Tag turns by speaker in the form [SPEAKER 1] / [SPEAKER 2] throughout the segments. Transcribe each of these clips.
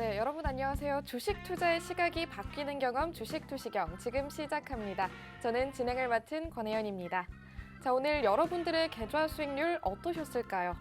[SPEAKER 1] 네, 여러분 안녕하세요. 주식 투자의 시각이 바뀌는 경험 주식 투시경 지금 시작합니다. 저는 진행을 맡은 권혜연입니다. 자, 오늘 여러분들의 계좌 수익률 어떠셨을까요?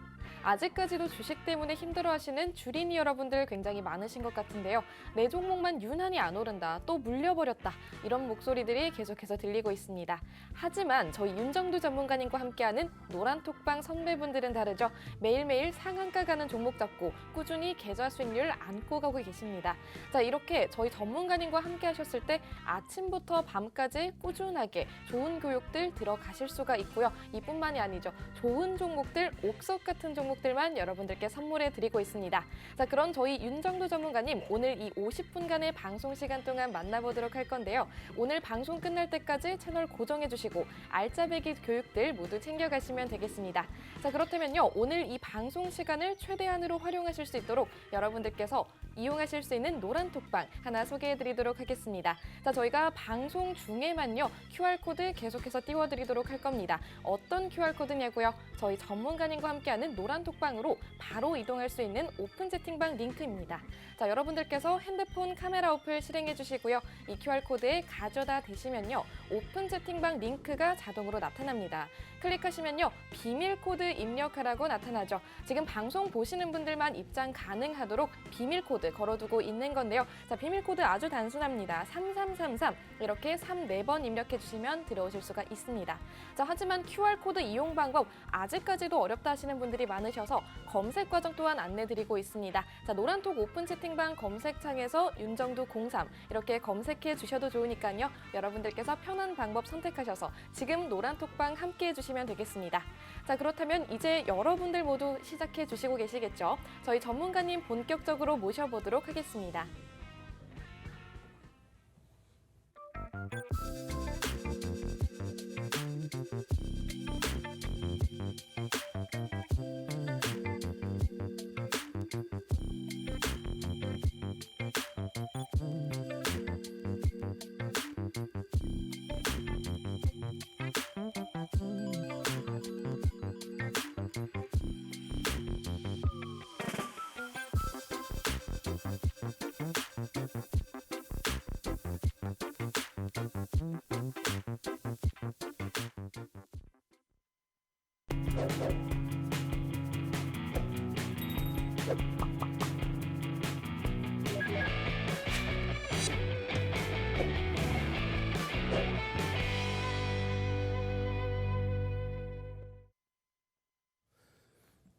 [SPEAKER 1] 아직까지도 주식 때문에 힘들어하시는 주린이 여러분들 굉장히 많으신 것 같은데요. 내 종목만 유난히 안 오른다, 또 물려버렸다, 이런 목소리들이 계속해서 들리고 있습니다. 하지만 저희 윤정두 전문가님과 함께하는 노란톡방 선배분들은 다르죠. 매일매일 상한가 가는 종목 잡고 꾸준히 계좌 수익률 안고 가고 계십니다. 자, 이렇게 저희 전문가님과 함께 하셨을 때 아침부터 밤까지 꾸준하게 좋은 교육들 들어가실 수가 있고요. 이뿐만이 아니죠. 좋은 종목들, 옥석 같은 종목들만 여러분들께 선물해 드리고 있습니다. 자, 그럼 저희 윤정두 전문가님 오늘 이 50분간의 방송 시간 동안 만나보도록 할 건데요. 오늘 방송 끝날 때까지 채널 고정해 주시고 알짜배기 교육들 모두 챙겨가시면 되겠습니다. 자, 그렇다면요. 오늘 이 방송 시간을 최대한으로 활용하실 수 있도록 여러분들께서 이용하실 수 있는 노란톡방 하나 소개해 드리도록 하겠습니다. 자, 저희가 방송 중에만요. QR코드 계속해서 띄워드리도록 할 겁니다. 어떤 QR코드냐고요? 저희 전문가님과 함께하는 노란톡방으로 바로 이동할 수 있는 오픈 채팅방 링크입니다. 자, 여러분들께서 핸드폰 카메라 어플 실행해 주시고요. 이 QR코드에 가져다 대시면요. 오픈 채팅방 링크가 자동으로 나타납니다. 클릭하시면요. 비밀 코드 입력하라고 나타나죠. 지금 방송 보시는 분들만 입장 가능하도록 비밀 코드 걸어두고 있는 건데요. 자, 비밀 코드 아주 단순합니다. 3333 이렇게 4번 입력해 주시면 들어오실 수가 있습니다. 자, 하지만 QR코드 이용 방법 아직까지도 어렵다 하시는 분들이 많으셔서 검색 과정 또한 안내드리고 있습니다. 자, 노란톡 오픈 채팅방 검색창에서 윤정두 03 이렇게 검색해 주셔도 좋으니까요. 여러분들께서 편한 방법 선택하셔서 지금 노란톡방 함께 해주시면 되겠습니다. 자, 그렇다면 이제 여러분들 모두 시작해 주시고 계시겠죠? 저희 전문가님 본격적으로 모셔보도록 하겠습니다.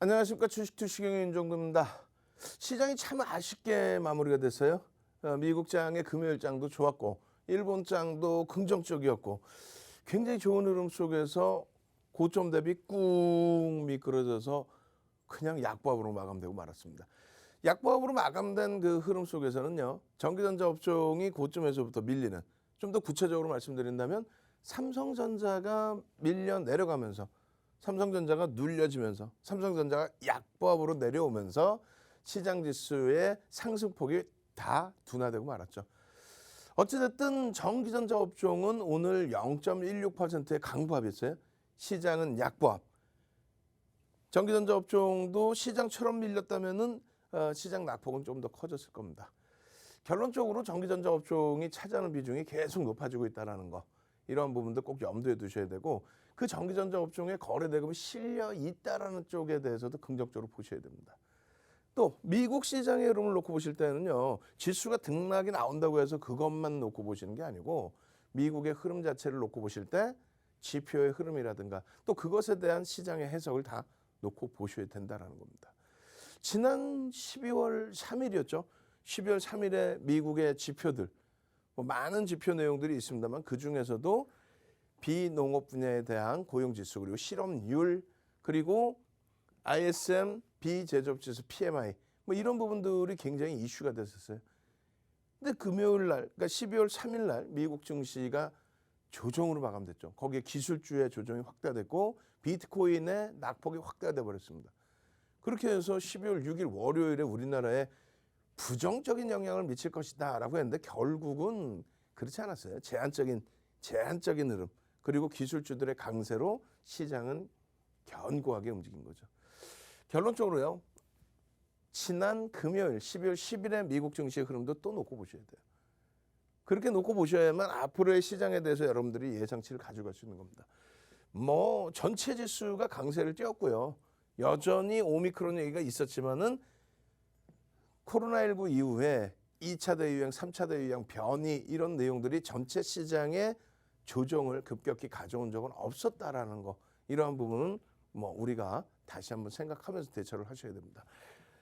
[SPEAKER 2] 안녕하십니까. 주식투시경의 윤정두입니다. 시장이 참 아쉽게 마무리가 됐어요. 미국 장의 금요일 장도 좋았고 일본 장도 긍정적이었고 굉장히 좋은 흐름 속에서 고점 대비 꾹 미끄러져서 그냥 약보합으로 마감되고 말았습니다. 약보합으로 마감된 그 흐름 속에서는요. 전기전자 업종이 고점에서부터 밀리는, 좀 더 구체적으로 말씀드린다면 삼성전자가 밀려 내려가면서 삼성전자가 눌려지면서 삼성전자가 약보합으로 내려오면서 시장지수의 상승폭이 다 둔화되고 말았죠. 어찌됐든 전기전자 업종은 오늘 0.16%의 강보합이었어요. 시장은 약보합. 전기전자 업종도 시장처럼 밀렸다면은 시장 낙폭은 좀 더 커졌을 겁니다. 결론적으로 전기전자 업종이 차지하는 비중이 계속 높아지고 있다는 거. 이런 부분도 꼭 염두에 두셔야 되고 그 전기전자 업종의 거래 대금이 실려 있다라는 쪽에 대해서도 긍정적으로 보셔야 됩니다. 또 미국 시장의 흐름을 놓고 보실 때는요. 지수가 등락이 나온다고 해서 그것만 놓고 보시는 게 아니고 미국의 흐름 자체를 놓고 보실 때 지표의 흐름이라든가 또 그것에 대한 시장의 해석을 다 놓고 보셔야 된다는 겁니다. 지난 12월 3일이었죠. 12월 3일에 미국의 지표들 많은 지표 내용들이 있습니다만 그중에서도 비농업 분야에 대한 고용지수 그리고 실업률 그리고 ISM 비제조업지수 PMI 이런 부분들이 굉장히 이슈가 됐었어요. 근데 금요일 날 그러니까 12월 3일 날 미국 증시가 조정으로 마감됐죠. 거기에 기술주의 조정이 확대됐고 비트코인의 낙폭이 확대돼 버렸습니다. 그렇게 해서 12월 6일 월요일에 우리나라에 부정적인 영향을 미칠 것이다 라고 했는데 결국은 그렇지 않았어요. 제한적인 흐름 그리고 기술주들의 강세로 시장은 견고하게 움직인 거죠. 결론적으로요. 지난 금요일 12월 10일에 미국 증시의 흐름도 또 놓고 보셔야 돼요. 그렇게 놓고 보셔야만 앞으로의 시장에 대해서 여러분들이 예상치를 가져갈 수 있는 겁니다. 뭐 전체 지수가 강세를 띄었고요. 여전히 오미크론 얘기가 있었지만은 코로나19 이후에 2차 대유행, 3차 대유행, 변이 이런 내용들이 전체 시장에 조정을 급격히 가져온 적은 없었다라는 거. 이러한 부분은 뭐 우리가 다시 한번 생각하면서 대처를 하셔야 됩니다.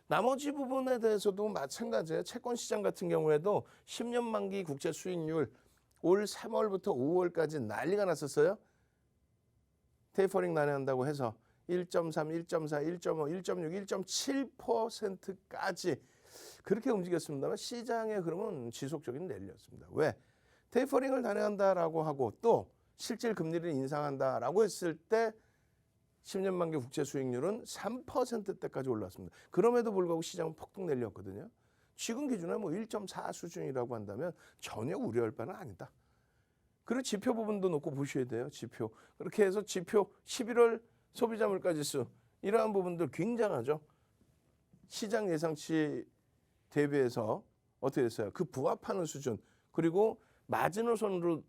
[SPEAKER 2] 나머지 부분에 대해서도 마찬가지예요. 채권 시장 같은 경우에도 10년 만기 국채 수익률 올 3월부터 5월까지 난리가 났었어요. 테이퍼링 난해한다고 해서 1.3, 1.4, 1.5, 1.6, 1.7%까지 그렇게 움직였습니다만 시장의 흐름은 지속적인 랠리였습니다. 왜? 테이퍼링을 단행한다라고 하고 또 실질 금리를 인상한다라고 했을 때 10년 만기 국채 수익률은 3%대까지 올랐습니다. 그럼에도 불구하고 시장은 폭등 랠리였거든요. 지금 기준에 뭐 1.4 수준이라고 한다면 전혀 우려할 바는 아니다. 그리고 지표 부분도 놓고 보셔야 돼요. 지표. 그렇게 해서 지표 11월 소비자 물가지수 이러한 부분들 굉장하죠. 시장 예상치 대비해서 어떻게 됐어요? 그 부합하는 수준 그리고 마지노선으로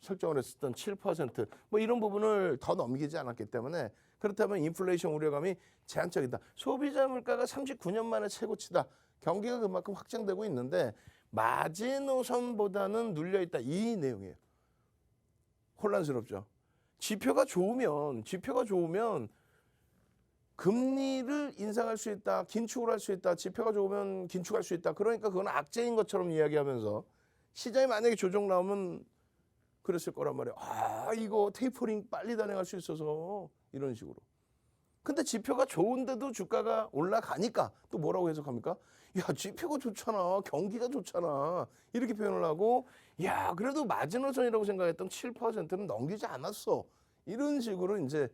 [SPEAKER 2] 설정을 했었던 7% 뭐 이런 부분을 더 넘기지 않았기 때문에 그렇다면 인플레이션 우려감이 제한적이다. 소비자 물가가 39년 만에 최고치다. 경기가 그만큼 확장되고 있는데 마지노선보다는 눌려있다. 이 내용이에요. 혼란스럽죠. 지표가 좋으면 금리를 인상할 수 있다. 긴축을 할 수 있다. 지표가 좋으면 긴축할 수 있다. 그러니까 그건 악재인 것처럼 이야기하면서 시장이 만약에 조정 나오면 그랬을 거란 말이에요. 아, 이거 테이퍼링 빨리 단행할 수 있어서 이런 식으로. 근데 지표가 좋은데도 주가가 올라가니까 또 뭐라고 해석합니까? 야, 지표가 좋잖아. 경기가 좋잖아. 이렇게 표현을 하고 야, 그래도 마지노선이라고 생각했던 7%는 넘기지 않았어. 이런 식으로 이제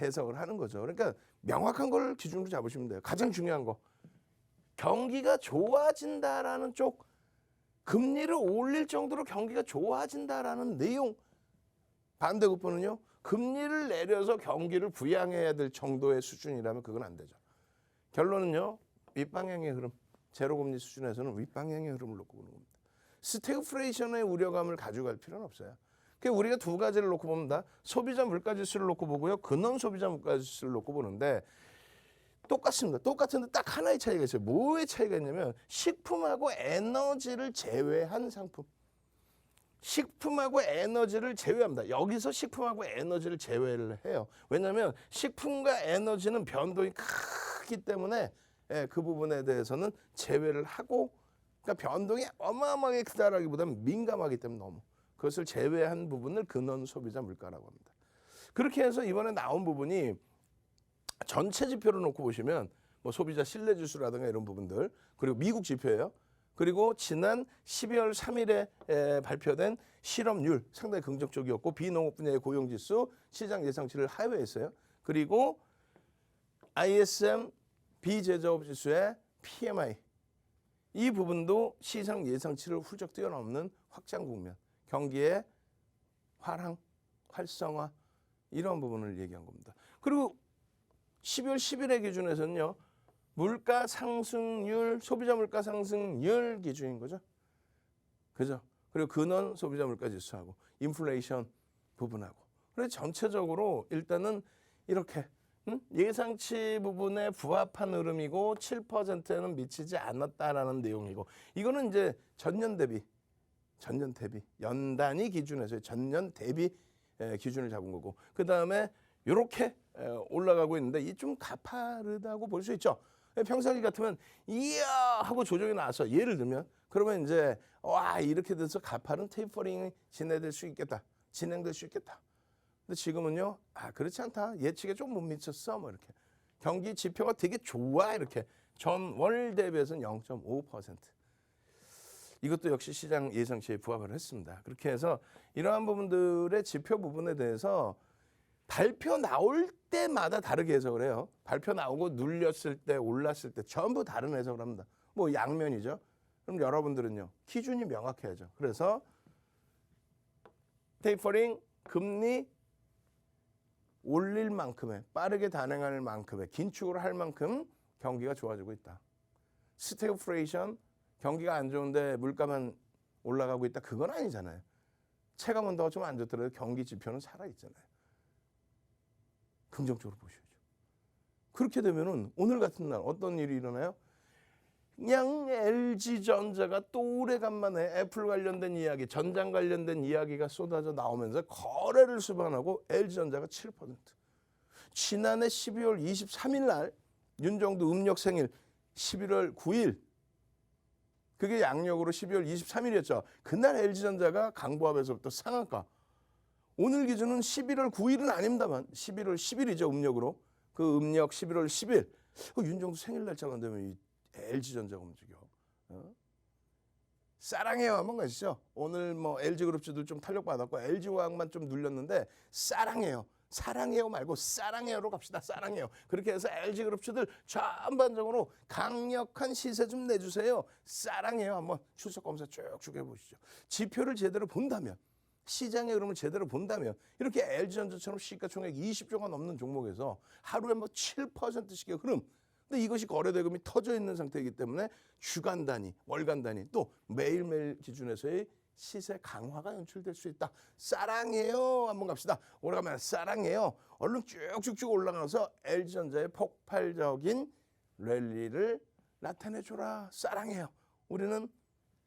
[SPEAKER 2] 해석을 하는 거죠. 그러니까 명확한 걸 기준으로 잡으시면 돼요. 가장 중요한 거. 경기가 좋아진다라는 쪽 금리를 올릴 정도로 경기가 좋아진다라는 내용. 반대급부는요. 금리를 내려서 경기를 부양해야 될 정도의 수준이라면 그건 안 되죠. 결론은요. 윗방향의 흐름. 제로금리 수준에서는 윗방향의 흐름을 놓고 보는 겁니다. 스태그플레이션의 우려감을 가져갈 필요는 없어요. 그러니까 우리가 두 가지를 놓고 봅니다. 소비자 물가지수를 놓고 보고요. 근원 소비자 물가지수를 놓고 보는데 똑같습니다. 똑같은데 딱 하나의 차이가 있어요. 뭐의 차이가 있냐면 식품하고 에너지를 제외한 상품. 식품하고 에너지를 제외합니다. 여기서 식품하고 에너지를 제외를 해요. 왜냐하면 식품과 에너지는 변동이 크기 때문에 그 부분에 대해서는 제외를 하고 그러니까 변동이 어마어마하게 크다라기보다는 민감하기 때문에 너무 그것을 제외한 부분을 근원 소비자 물가라고 합니다. 그렇게 해서 이번에 나온 부분이 전체 지표를 놓고 보시면 뭐 소비자 신뢰지수라든가 이런 부분들 그리고 미국 지표예요. 그리고 지난 12월 3일에 발표된 실업률 상당히 긍정적이었고 비농업 분야의 고용지수 시장 예상치를 하회했어요. 그리고 ISM 비제조업 지수의 PMI 이 부분도 시장 예상치를 훌쩍 뛰어넘는 확장 국면 경기의 활황, 활성화 이런 부분을 얘기한 겁니다. 그리고 12월 10일의 기준에서는요. 물가 상승률, 소비자 물가 상승률 기준인 거죠. 그죠? 그리고 근원 소비자 물가 지수하고 인플레이션 부분하고. 그래서 전체적으로 일단은 이렇게 예상치 부분에 부합한 흐름이고 7%는 미치지 않았다라는 내용이고 이거는 이제 전년 대비 연단위 기준에서 전년 대비 기준을 잡은 거고 그 다음에 이렇게 올라가고 있는데 이 좀 가파르다고 볼 수 있죠. 평상시 같으면 이야 하고 조정이 나서 예를 들면 그러면 이제 와 이렇게 돼서 가파른 테이퍼링이 진행될 수 있겠다. 근데 지금은요 그렇지 않다. 예측에 좀 못 미쳤어 뭐 이렇게 경기 지표가 되게 좋아 이렇게 전월 대비해서는 0.5%. 이것도 역시 시장 예상치에 부합을 했습니다. 그렇게 해서 이러한 부분들의 지표 부분에 대해서 발표 나올 때마다 다르게 해석을 해요. 발표 나오고 눌렸을 때 올랐을 때 전부 다른 해석을 합니다. 뭐 양면이죠. 그럼 여러분들은요. 기준이 명확해야죠. 그래서 테이퍼링 금리 올릴 만큼의 빠르게 단행할 만큼의 긴축을 할 만큼 경기가 좋아지고 있다. 스태그플레이션, 경기가 안 좋은데 물가만 올라가고 있다. 그건 아니잖아요. 체감 온도가 좀 안 좋더라도 경기 지표는 살아있잖아요. 긍정적으로 보셔야죠. 그렇게 되면은 오늘 같은 날 어떤 일이 일어나요? 그냥 LG전자가 또 오래간만에 애플 관련된 이야기, 전장 관련된 이야기가 쏟아져 나오면서 거래를 수반하고 LG전자가 7%. 지난해 12월 23일 날 윤정두 음력 생일 11월 9일 그게 양력으로 12월 23일이었죠. 그날 LG전자가 강보합에서부터 상한가. 오늘 기준은 11월 9일은 아닙니다만 11월 10일이죠. 음력으로. 그 음력 11월 10일. 윤정두 생일 날짜만 되면 이 LG전자가 움직여. 사랑해요 한번 가시죠. 오늘 뭐 LG그룹주들 좀 탄력받았고 LG화학만 좀 눌렸는데 사랑해요. 사랑해요 말고 사랑해요로 갑시다. 사랑해요. 그렇게 해서 LG그룹주들 전반적으로 강력한 시세 좀 내주세요. 사랑해요. 한번 출석 검사 쭉쭉 해보시죠. 지표를 제대로 본다면 시장의 흐름을 제대로 본다면 이렇게 LG전자처럼 시가총액 20조가 넘는 종목에서 하루에 뭐 7%씩의 흐름. 근데 이것이 거래대금이 터져 있는 상태이기 때문에 주간 단위, 월간 단위 또 매일매일 기준에서의 시세 강화가 연출될 수 있다. 사랑해요. 한번 갑시다. 오래간만에 사랑해요. 얼른 쭉쭉쭉 올라가서 LG전자의 폭발적인 랠리를 나타내줘라. 사랑해요. 우리는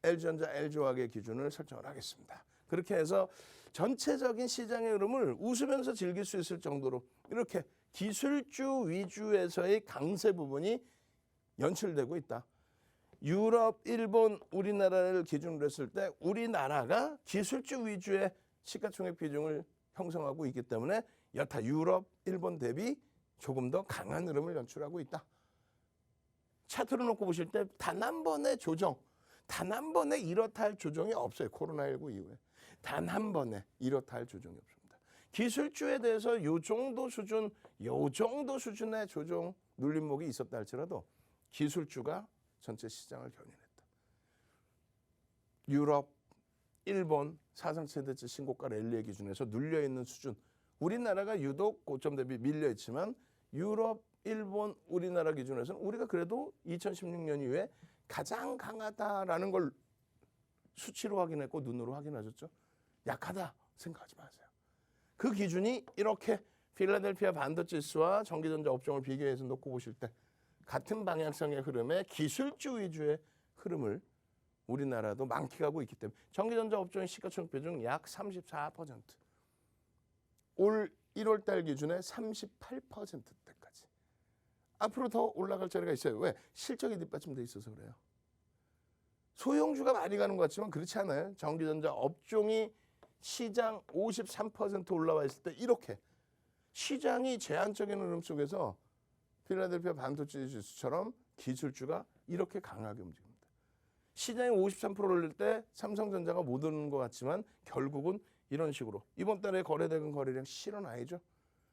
[SPEAKER 2] LG전자, LG화학의 기준을 설정을 하겠습니다. 그렇게 해서 전체적인 시장의 흐름을 웃으면서 즐길 수 있을 정도로 이렇게 기술주 위주에서의 강세 부분이 연출되고 있다. 유럽, 일본, 우리나라를 기준으로 했을 때 우리나라가 기술주 위주의 시가총액 비중을 형성하고 있기 때문에 여타 유럽, 일본 대비 조금 더 강한 흐름을 연출하고 있다. 차트를 놓고 보실 때 단 한 번의 조정, 단 한 번의 이렇다 할 조정이 없어요. 코로나19 이후에. 단 한 번의 이렇다 할 조정이 없습니다. 기술주에 대해서 요 정도 수준의 조정 눌림목이 있었다 할지라도 기술주가 전체 시장을 견인했다. 유럽, 일본 사상 최대치 신고가 랠리의 기준에서 눌려있는 수준. 우리나라가 유독 고점 대비 밀려있지만 유럽, 일본, 우리나라 기준에서는 우리가 그래도 2016년 이후에 가장 강하다라는 걸 수치로 확인했고 눈으로 확인하셨죠. 약하다 생각하지 마세요. 그 기준이 이렇게 필라델피아 반도체지수와 전기전자 업종을 비교해서 놓고 보실 때 같은 방향성의 흐름에 기술주 위주의 흐름을 우리나라도 만끽하고 있기 때문에 전기전자 업종의 시가총액 비중 약 34%. 올 1월 달 기준에 38%대까지. 앞으로 더 올라갈 자리가 있어요. 왜? 실적이 뒷받침돼 있어서 그래요. 소형주가 많이 가는 것 같지만 그렇지 않아요. 전기전자 업종이 시장 53% 올라와 있을 때 이렇게 시장이 제한적인 흐름 속에서 필라델피아 반도체 지수처럼 기술주가 이렇게 강하게 움직입니다. 시장이 53% 올릴 때 삼성전자가 못 오르는 것 같지만 결국은 이런 식으로 이번 달에 거래대금 거래량 실현 아니죠.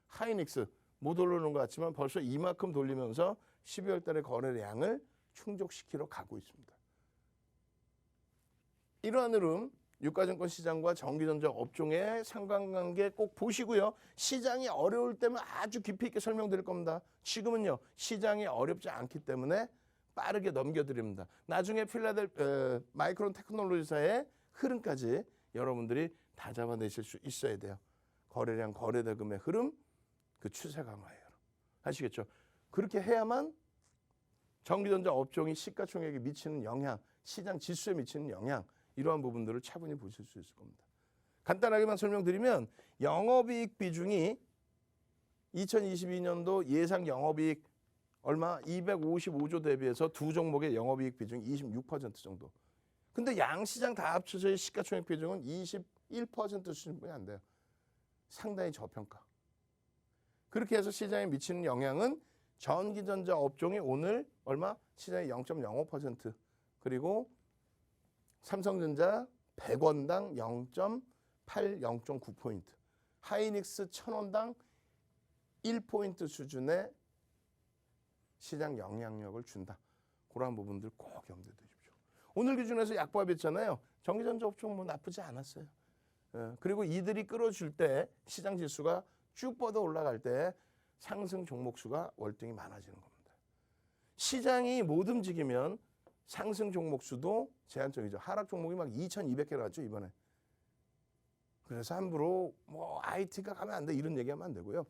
[SPEAKER 2] 하이닉스 못 오르는 것 같지만 벌써 이만큼 돌리면서 12월 달에 거래량을 충족시키러 가고 있습니다. 이러한 흐름 유가증권 시장과 전기전자 업종의 상관관계 꼭 보시고요. 시장이 어려울 때면 아주 깊이 있게 설명드릴 겁니다. 지금은요. 시장이 어렵지 않기 때문에 빠르게 넘겨드립니다. 나중에 마이크론 테크놀로지사의 흐름까지 여러분들이 다 잡아내실 수 있어야 돼요. 거래량, 거래대금의 흐름, 그 추세 강화예요. 아시겠죠? 그렇게 해야만 전기전자 업종이 시가총액에 미치는 영향, 시장 지수에 미치는 영향 이러한 부분들을 차분히 보실 수 있을 겁니다. 간단하게만 설명드리면 영업이익 비중이 2022년도 예상 영업이익 얼마 255조 대비해서 두 종목의 영업이익 비중 26% 정도. 근데 양시장 다 합쳐서의 시가총액 비중은 21% 수준뿐이 안 돼요. 상당히 저평가. 그렇게 해서 시장에 미치는 영향은 전기전자 업종이 오늘 얼마? 시장의 0.05% 그리고 삼성전자 100원당 0.8, 0.9포인트, 하이닉스 1000원당 1포인트 수준의 시장 영향력을 준다. 그런 부분들 꼭 염두에 두십시오. 오늘 기준에서 약보합했잖아요. 전기전자 업종 뭐 나쁘지 않았어요. 그리고 이들이 끌어줄 때 시장 지수가 쭉 뻗어 올라갈 때 상승 종목 수가 월등히 많아지는 겁니다. 시장이 못 움직이면 상승 종목 수도 제한적이죠. 하락 종목이 막 2,200개 나왔죠 이번에. 그래서 함부로 뭐 IT가 가면 안 돼 이런 얘기하면 안 되고요.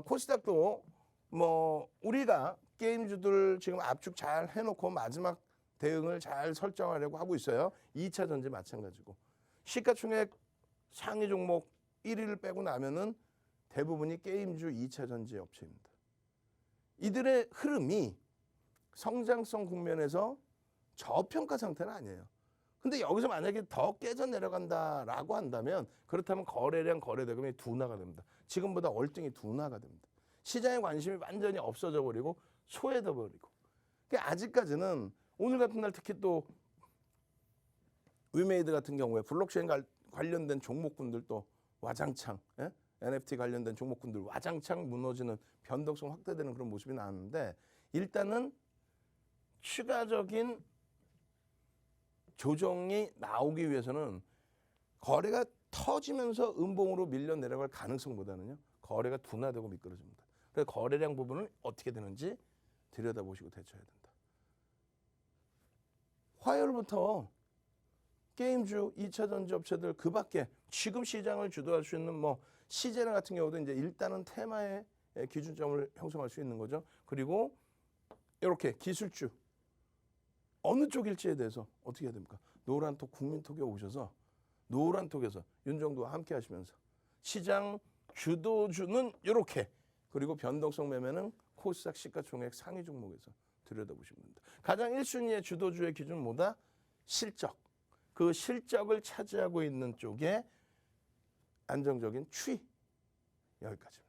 [SPEAKER 2] 코스닥도 뭐 우리가 게임주들 지금 압축 잘 해놓고 마지막 대응을 잘 설정하려고 하고 있어요. 2차 전지 마찬가지고. 시가총액 상위 종목 1위를 빼고 나면은 대부분이 게임주 2차 전지 업체입니다. 이들의 흐름이 성장성 국면에서 저평가 상태는 아니에요. 근데 여기서 만약에 더 깨져 내려간다라고 한다면 그렇다면 거래량 거래대금이 둔화가 됩니다. 지금보다 월등히 둔화가 됩니다. 시장의 관심이 완전히 없어져 버리고 소외돼 버리고. 그러니까 아직까지는 오늘 같은 날 특히 또 위메이드 같은 경우에 블록체인 관련된 종목군들도 와장창 NFT 관련된 종목군들 와장창 무너지는 변동성 확대되는 그런 모습이 나왔는데 일단은 추가적인 조정이 나오기 위해서는 거래가 터지면서 음봉으로 밀려 내려갈 가능성보다는요. 거래가 둔화되고 미끄러집니다. 그래서 거래량 부분을 어떻게 되는지 들여다보시고 대처해야 된다. 화요일부터 게임주, 2차 전지 업체들 그 밖에 지금 시장을 주도할 수 있는 뭐 시제나 같은 경우도 이제 일단은 테마의 기준점을 형성할 수 있는 거죠. 그리고 이렇게 기술주 어느 쪽일지에 대해서 어떻게 해야 됩니까? 노란톡 국민톡에 오셔서 노란톡에서 윤정도와 함께 하시면서 시장 주도주는 이렇게 그리고 변동성 매매는 코스닥 시가총액 상위 종목에서 들여다보시면 됩니다. 가장 1순위의 주도주의 기준은 뭐다? 실적. 그 실적을 차지하고 있는 쪽에 안정적인 추이. 여기까지입니다.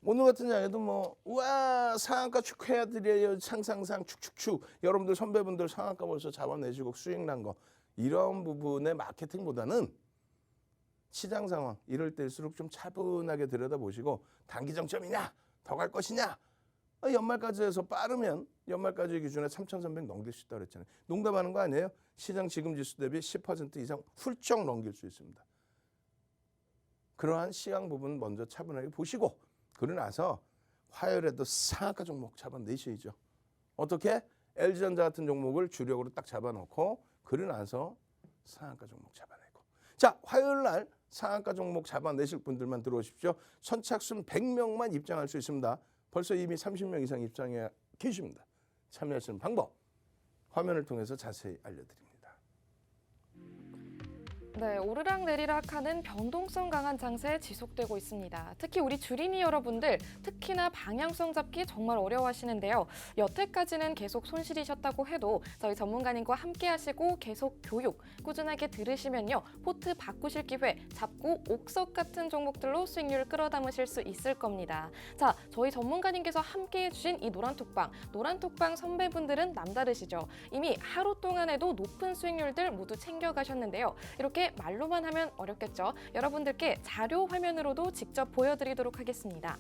[SPEAKER 2] 오늘 같은 장에도 뭐 우와 상한가 축하해드려요. 상상상 축축축. 여러분들 선배분들 상한가 벌써 잡아내시고 수익 난 거. 이런 부분의 마케팅보다는 시장 상황 이럴 때일수록 좀 차분하게 들여다보시고 단기 정점이냐 더 갈 것이냐 연말까지 해서 빠르면 연말까지 기준에 3,300 넘길 수 있다고 그랬잖아요. 농담하는 거 아니에요. 시장 지금 지수 대비 10% 이상 훌쩍 넘길 수 있습니다. 그러한 시황 부분 먼저 차분하게 보시고 그러고 나서 화요일에도 상한가 종목 잡아내셔야죠. 어떻게? LG전자 같은 종목을 주력으로 딱 잡아놓고 그러고 나서 상한가 종목 잡아내고. 자, 화요일 날 상한가 종목 잡아내실 분들만 들어오십시오. 선착순 100명만 입장할 수 있습니다. 벌써 이미 30명 이상 입장해 계십니다. 참여하시는 방법 화면을 통해서 자세히 알려드립니다.
[SPEAKER 1] 네, 오르락내리락 하는 변동성 강한 장세 지속되고 있습니다. 특히 우리 주린이 여러분들 특히나 방향성 잡기 정말 어려워하시는데요. 여태까지는 계속 손실이셨다고 해도 저희 전문가님과 함께 하시고 계속 교육 꾸준하게 들으시면요. 포트 바꾸실 기회 잡고 옥석 같은 종목들로 수익률 끌어담으실 수 있을 겁니다. 자, 저희 전문가님께서 함께 해주신 이 노란톡방 선배분들은 남다르시죠. 이미 하루 동안에도 높은 수익률들 모두 챙겨가셨는데요. 이렇게 말로만 하면 어렵겠죠. 여러분들께 자료 화면으로도 직접 보여드리도록 하겠습니다.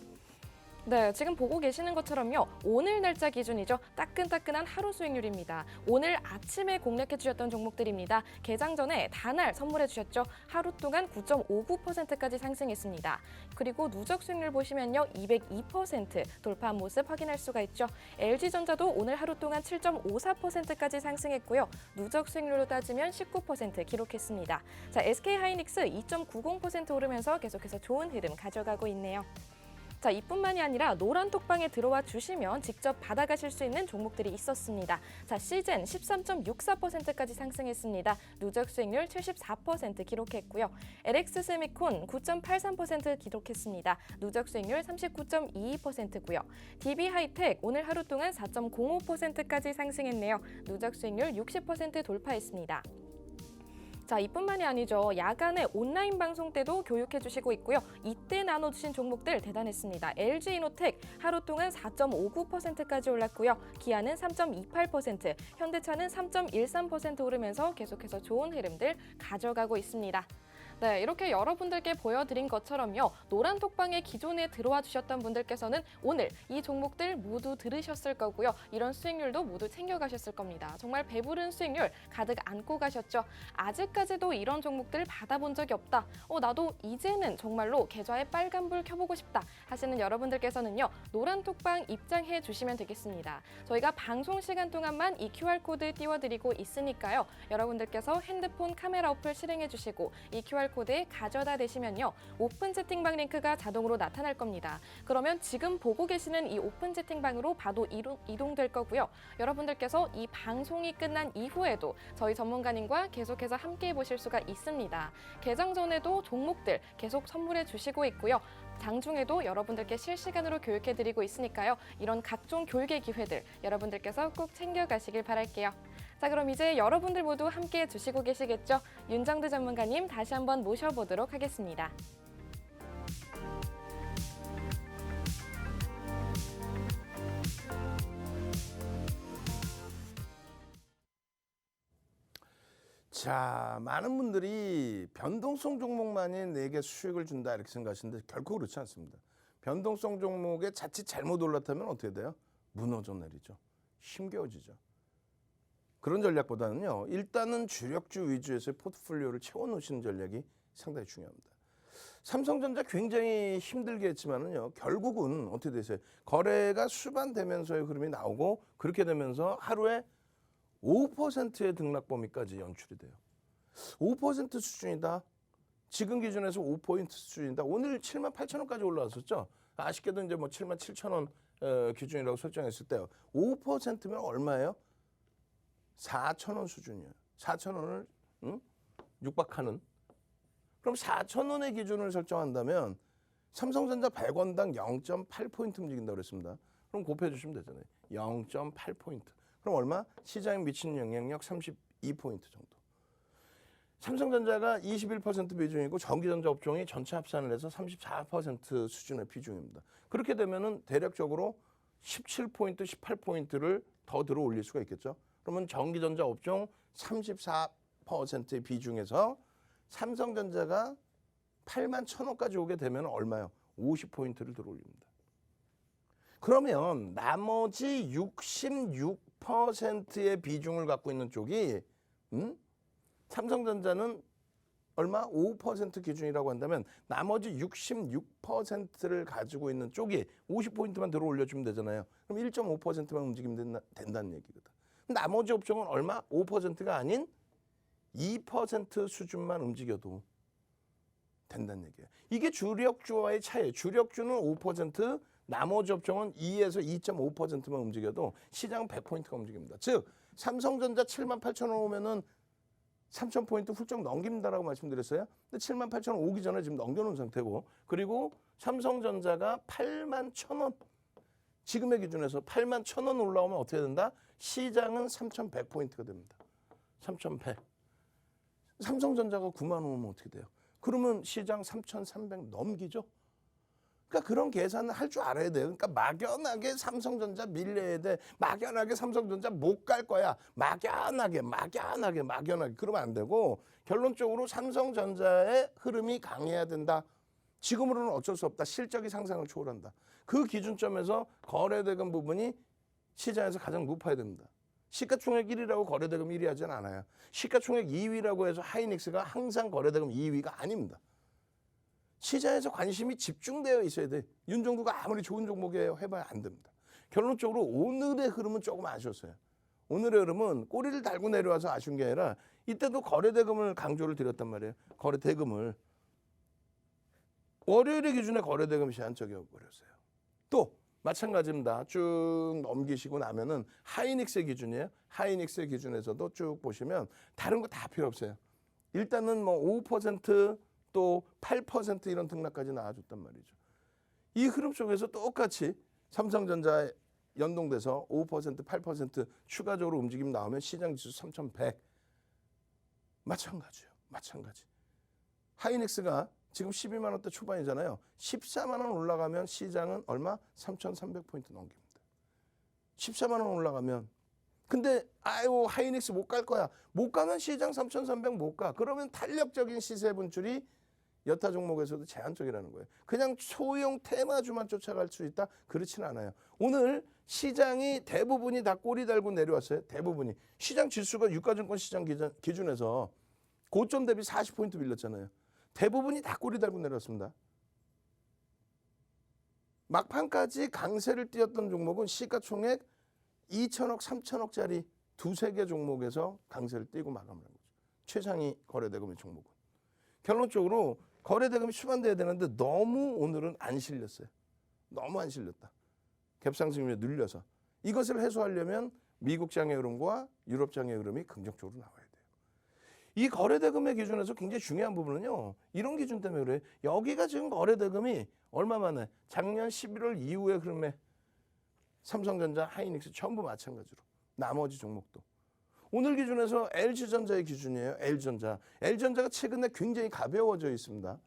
[SPEAKER 1] 네, 지금 보고 계시는 것처럼요. 오늘 날짜 기준이죠. 따끈따끈한 하루 수익률입니다. 오늘 아침에 공략해 주셨던 종목들입니다. 개장 전에 다날 선물해 주셨죠. 하루 동안 9.59%까지 상승했습니다. 그리고 누적 수익률 보시면요. 202% 돌파한 모습 확인할 수가 있죠. LG전자도 오늘 하루 동안 7.54%까지 상승했고요. 누적 수익률로 따지면 19% 기록했습니다. 자, SK하이닉스 2.90% 오르면서 계속해서 좋은 흐름 가져가고 있네요. 자, 이뿐만이 아니라 노란톡방에 들어와 주시면 직접 받아가실 수 있는 종목들이 있었습니다. 자, 시젠 13.64%까지 상승했습니다. 누적 수익률 74% 기록했고요. LX세미콘 9.83% 기록했습니다. 누적 수익률 39.22%고요. DB하이텍 오늘 하루 동안 4.05%까지 상승했네요. 누적 수익률 60% 돌파했습니다. 자, 이뿐만이 아니죠. 야간에 온라인 방송 때도 교육해 주시고 있고요. 이때 나눠주신 종목들 대단했습니다. LG이노텍 하루 동안 4.59%까지 올랐고요. 기아는 3.28%, 현대차는 3.13% 오르면서 계속해서 좋은 흐름들 가져가고 있습니다. 네, 이렇게 여러분들께 보여드린 것처럼요. 노란 톡방에 기존에 들어와 주셨던 분들께서는 오늘 이 종목들 모두 들으셨을 거고요. 이런 수익률도 모두 챙겨가셨을 겁니다. 정말 배부른 수익률 가득 안고 가셨죠. 아직까지도 이런 종목들 받아본 적이 없다. 나도 이제는 정말로 계좌에 빨간불 켜보고 싶다 하시는 여러분들께서는요. 노란 톡방 입장해 주시면 되겠습니다. 저희가 방송 시간 동안만 이 QR코드 띄워드리고 있으니까요. 여러분들께서 핸드폰 카메라 어플 실행해 주시고 이 QR코드에 가져다 대시면요. 오픈 채팅방 링크가 자동으로 나타날 겁니다. 그러면 지금 보고 계시는 이 오픈 채팅방으로 바로 이동될 거고요. 여러분들께서 이 방송이 끝난 이후에도 저희 전문가님과 계속해서 함께 보실 수가 있습니다. 개장 전에도 종목들 계속 선물해 주시고 있고요. 장중에도 여러분들께 실시간으로 교육해드리고 있으니까요. 이런 각종 교육의 기회들 여러분들께서 꼭 챙겨가시길 바랄게요. 자, 그럼 이제 여러분들 모두 함께 해주시고 계시겠죠? 윤정두 전문가님 다시 한번 모셔보도록 하겠습니다.
[SPEAKER 2] 자, 많은 분들이 변동성 종목만이 내게 수익을 준다 이렇게 생각하시는데 결코 그렇지 않습니다. 변동성 종목에 자칫 잘못 올랐다면 어떻게 돼요? 무너져 내리죠. 힘겨워지죠. 그런 전략보다는요. 일단은 주력주 위주에서 포트폴리오를 채워놓으시는 전략이 상당히 중요합니다. 삼성전자 굉장히 힘들게 했지만은요. 결국은 어떻게 되세요? 거래가 수반되면서의 흐름이 나오고 그렇게 되면서 하루에 5%의 등락 범위까지 연출이 돼요. 5% 수준이다. 지금 기준에서 5포인트 수준이다. 오늘 78,000원까지 올라왔었죠. 아쉽게도 이제 뭐 77,000원 기준이라고 설정했을 때요. 5%면 얼마예요? 4,000원 수준이에요. 4,000원을 육박하는. 그럼 4,000원의 기준을 설정한다면 삼성전자 100원당 0.8포인트 움직인다고 그랬습니다. 그럼 곱해 주시면 되잖아요. 0.8포인트. 그럼 얼마? 시장에 미치는 영향력 32포인트 정도. 삼성전자가 21% 비중이고 전기전자 업종이 전체 합산을 해서 34% 수준의 비중입니다. 그렇게 되면은 대략적으로 17포인트, 18포인트를 더 들어 올릴 수가 있겠죠. 그러면 전기전자 업종 34%의 비중에서 삼성전자가 81,000원까지 오게 되면 얼마요? 50포인트를 들어 올립니다. 그러면 나머지 66%의 비중을 갖고 있는 쪽이 삼성전자는 얼마? 5% 기준이라고 한다면 나머지 66%를 가지고 있는 쪽이 50포인트만 들어 올려주면 되잖아요. 그럼 1.5%만 움직이면 된다는 얘기거든. 나머지 업종은 얼마? 5%가 아닌 2% 수준만 움직여도 된다는 얘기예요. 이게 주력주와의 차이예요. 주력주는 5%, 나머지 업종은 2에서 2.5%만 움직여도 시장 100포인트가 움직입니다. 즉 삼성전자 78,000원 오면은 3,000포인트 훌쩍 넘깁니다라고 말씀드렸어요. 근데 78,000원 오기 전에 지금 넘겨놓은 상태고, 그리고 삼성전자가 81,000원, 지금의 기준에서 81,000원 올라오면 어떻게 된다? 시장은 3,100포인트가 됩니다. 3,100. 삼성전자가 9만 원 오면 어떻게 돼요? 그러면 시장 3,300 넘기죠. 그러니까 그런 계산을 할 줄 알아야 돼요. 그러니까 막연하게 삼성전자 밀려야 돼. 막연하게 삼성전자 못 갈 거야. 막연하게. 그러면 안 되고 결론적으로 삼성전자의 흐름이 강해야 된다. 지금으로는 어쩔 수 없다. 실적이 상상을 초월한다. 그 기준점에서 거래대금 부분이 시장에서 가장 높아야 됩니다. 시가총액 1위라고 거래대금 1위 하진 않아요. 시가총액 2위라고 해서 하이닉스가 항상 거래대금 2위가 아닙니다. 시장에서 관심이 집중되어 있어야 돼. 윤종두가 아무리 좋은 종목이에요 해봐야 안 됩니다. 결론적으로 오늘의 흐름은 조금 아쉬웠어요. 오늘의 흐름은 꼬리를 달고 내려와서 아쉬운 게 아니라 이때도 거래대금을 강조를 드렸단 말이에요. 거래대금을. 월요일의 기준에 거래대금이 제한적이어 버렸어요. 또 마찬가지입니다. 쭉 넘기시고 나면은 하이닉스의 기준이에요. 하이닉스의 기준에서도 쭉 보시면 다른 거 다 필요 없어요. 일단은 뭐 5% 또 8% 이런 등락까지 나와줬단 말이죠. 이 흐름 속에서 똑같이 삼성전자에 연동돼서 5%, 8% 추가적으로 움직임 나오면 시장 지수 3,100. 마찬가지예요. 마찬가지. 하이닉스가 지금 12만 원대 초반이잖아요. 14만 원 올라가면 시장은 얼마? 3,300포인트 넘깁니다. 14만 원 올라가면 근데 아유 하이닉스 못 갈 거야. 못 가면 시장 3,300 못 가. 그러면 탄력적인 시세 분출이 여타 종목에서도 제한적이라는 거예요. 그냥 소형 테마주만 쫓아갈 수 있다? 그렇진 않아요. 오늘 시장이 대부분이 다 꼬리 달고 내려왔어요. 대부분이. 시장 지수가 유가증권 시장 기준에서 고점 대비 40포인트 밀렸잖아요. 대부분이 다 꼬리 달고 내려왔습니다. 막판까지 강세를 띄었던 종목은 시가총액 2천억, 3천억짜리 두세 개 종목에서 강세를 띄고 마감을 한 거죠. 최상위 거래대금의 종목은. 결론적으로 거래대금이 수반돼야 되는데 너무 오늘은 안 실렸어요. 너무 안 실렸다. 갭상승률에 눌려서. 이것을 해소하려면 미국 장의 흐름과 유럽 장의 흐름이 긍정적으로 나와야 돼요. 이 거래대금의 기준에서 굉장히 중요한 부분은요. 이런 기준 때문에 그래요. 여기가 지금 거래대금이 얼마 만에 작년 11월 이후의 흐름에 삼성전자, 하이닉스 전부 마찬가지로 나머지 종목도. 오늘 기준에서 LG전자의 기준이에요. LG전자가 최근에 굉장히 가벼워져 있습니다.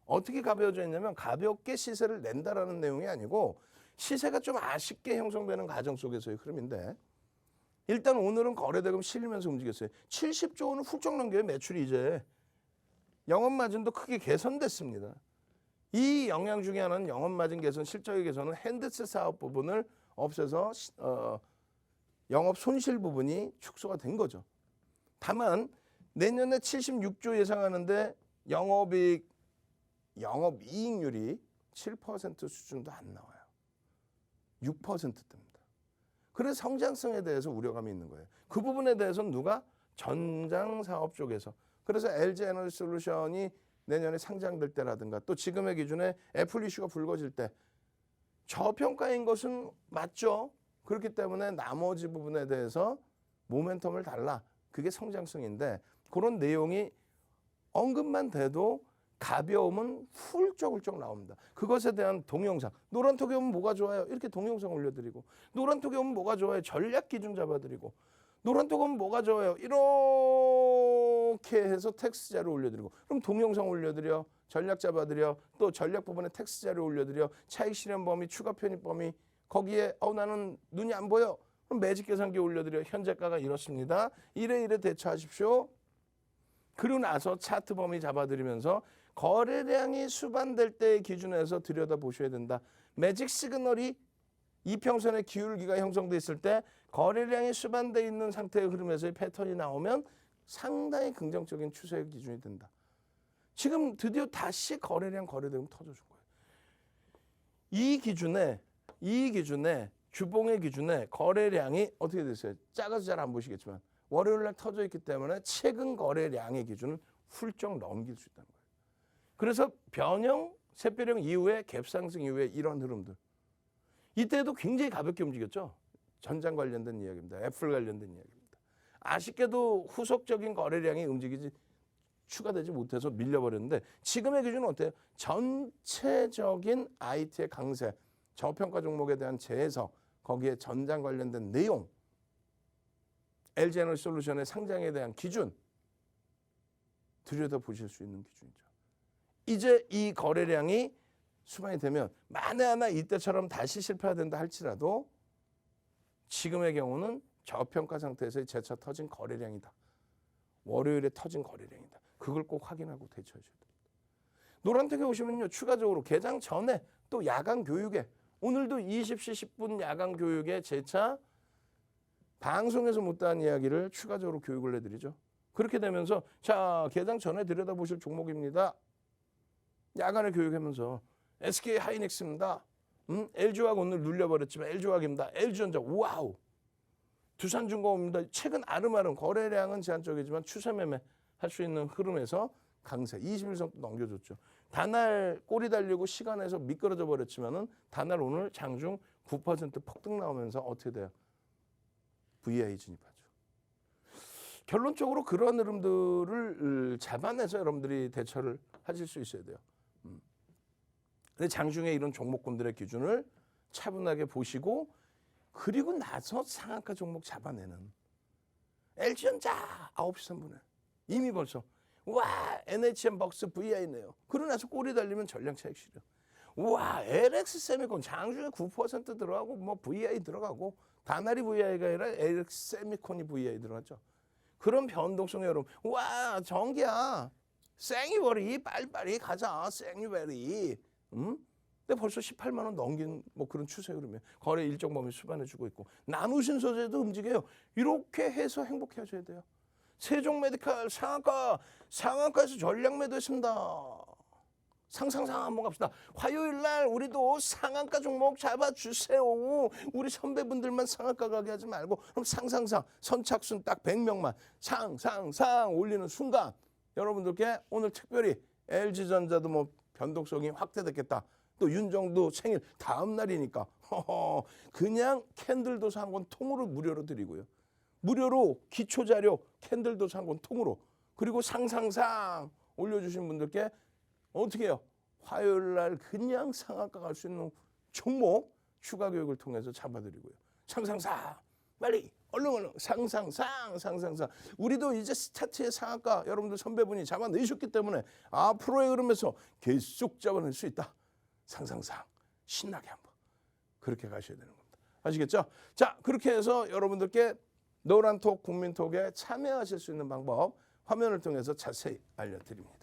[SPEAKER 2] 어떻게 가벼워져 있냐면 가볍게 시세를 낸다라는 내용이 아니고 시세가 좀 아쉽게 형성되는 과정 속에서의 흐름인데 일단 오늘은 거래대금 실리면서 움직였어요. 70조 원은 훌쩍 넘겨요. 매출이 이제. 영업마진도 크게 개선됐습니다. 이 영향 중에 하나는 영업마진 개선, 실적의 개선은 핸드셋 사업 부분을 없애서 영업 손실 부분이 축소가 된 거죠. 다만 내년에 76조 예상하는데 영업이익률이 7% 수준도 안 나와요. 6%대입니다. 그래서 성장성에 대해서 우려감이 있는 거예요. 그 부분에 대해서는 누가? 전장 사업 쪽에서. 그래서 LG에너지솔루션이 내년에 상장될 때라든가 또 지금의 기준에 애플 이슈가 불거질 때 저평가인 것은 맞죠. 그렇기 때문에 나머지 부분에 대해서 모멘텀을 달라. 그게 성장성인데 그런 내용이 언급만 돼도 가벼움은 훌쩍훌쩍 나옵니다. 그것에 대한 동영상. 노란톡에 오면 뭐가 좋아요? 이렇게 동영상 올려드리고 노란톡에 오면 뭐가 좋아요? 전략 기준 잡아드리고 노란톡 오면 뭐가 좋아요? 이렇게 해서 텍스트 자료 올려드리고 그럼 동영상 올려드려 전략 잡아드려 또 전략 부분에 텍스트 자료 올려드려 차익 실현 범위 추가 편입 범위 거기에 나는 눈이 안 보여. 그럼 매직 계산기 올려드려 현재가가 이렇습니다. 이래 대처하십시오. 그리고 나서 차트 범위 잡아드리면서 거래량이 수반될 때의 기준에서 들여다보셔야 된다. 매직 시그널이 이평선의 기울기가 형성돼 있을 때 거래량이 수반돼 있는 상태의 흐름에서의 패턴이 나오면 상당히 긍정적인 추세의 기준이 된다. 지금 드디어 다시 거래대금 터져준 거예요. 이 기준에 주봉의 기준에 거래량이 어떻게 됐어요? 작아서 잘 안 보시겠지만 월요일 날 터져 있기 때문에 최근 거래량의 기준을 훌쩍 넘길 수 있다는 거예요. 그래서 변형, 샛별형 이후에 갭상승 이후에 이런 흐름들. 이때도 굉장히 가볍게 움직였죠. 전장 관련된 이야기입니다. 애플 관련된 이야기입니다. 아쉽게도 후속적인 거래량이 추가되지 못해서 밀려버렸는데 지금의 기준은 어때요? 전체적인 IT의 강세, 저평가 종목에 대한 재해석, 거기에 전장 관련된 내용, LG에너지솔루션의 상장에 대한 기준 들여다보실 수 있는 기준이죠. 이제 이 거래량이 수반이 되면 만에 하나 이때처럼 다시 실패한다 할지라도 지금의 경우는 저평가 상태에서 재차 터진 거래량이다. 월요일에 터진 거래량이다. 그걸 꼭 확인하고 대처하셔야 됩니다. 노란톡에 오시면요. 추가적으로 개장 전에 또 야간 교육에 오늘도 20시 10분 야간 교육에 재차 방송에서 못다한 이야기를 추가적으로 교육을 해드리죠. 그렇게 되면서 자 개장 전에 들여다보실 종목입니다. 야간에 교육하면서 SK 하이닉스입니다. LG화학 오늘 눌려버렸지만 LG화학입니다. LG전자 와우. 두산중공업입니다. 최근 아름아름 거래량은 제한적이지만 추세 매매 할 수 있는 흐름에서 강세 21선 넘겨줬죠. 단날 꼬리 달리고 시간에서 미끄러져 버렸지만은 단날 오늘 장중 9% 폭등 나오면서 어떻게 돼요? VI 진입하죠. 결론적으로 그런 흐름들을 잡아내서 여러분들이 대처를 하실 수 있어야 돼요. 근데 장중에 이런 종목군들의 기준을 차분하게 보시고 그리고 나서 상한가 종목 잡아내는 LG전자 9시 3분에 이미 벌써 와 NHN 벅스 VI네요. 그러고 나서 꼬리 달리면 전량 차익 실현. 우와, LX 세미콘 장중에 9% 들어가고 뭐 VI 들어가고 다나리 VI가 아니라 LX 세미콘이 VI 들어갔죠. 그런 변동성이 여러분, 와 전기야, 생유베리 빨리빨리 가자, 생유베리. 근데 벌써 18만 원 넘긴 뭐 그런 추세요. 그러면 거래 일정 범위 수반해주고 있고 나누신 소재도 움직여요. 이렇게 해서 행복해 하셔야 돼요. 세종 메디칼 상한가에서 전량 매도했습니다. 상상상 한번 갑시다. 화요일 날 우리도 상한가 종목 잡아주세요. 우리 선배분들만 상한가 가게 하지 말고 그럼 상상상 선착순 딱 100명만 상상상 올리는 순간 여러분들께 오늘 특별히 LG전자도 뭐 변동성이 확대됐겠다. 또 윤정도 생일 다음 날이니까 그냥 캔들도서 한 권 통으로 무료로 드리고요. 무료로 기초자료 캔들도서 한 권 통으로 그리고 상상상 올려주신 분들께 어떻게 해요? 화요일 날 그냥 상한가 갈 수 있는 종목 추가 교육을 통해서 잡아드리고요. 상상상 빨리 얼른 상상상 우리도 이제 스타트의 상한가 여러분들 선배분이 잡아내셨기 때문에 앞으로의 흐름에서 계속 잡아낼 수 있다. 상상상 신나게 한번 그렇게 가셔야 되는 겁니다. 아시겠죠? 자, 그렇게 해서 여러분들께 노란톡 국민톡에 참여하실 수 있는 방법 화면을 통해서 자세히 알려드립니다.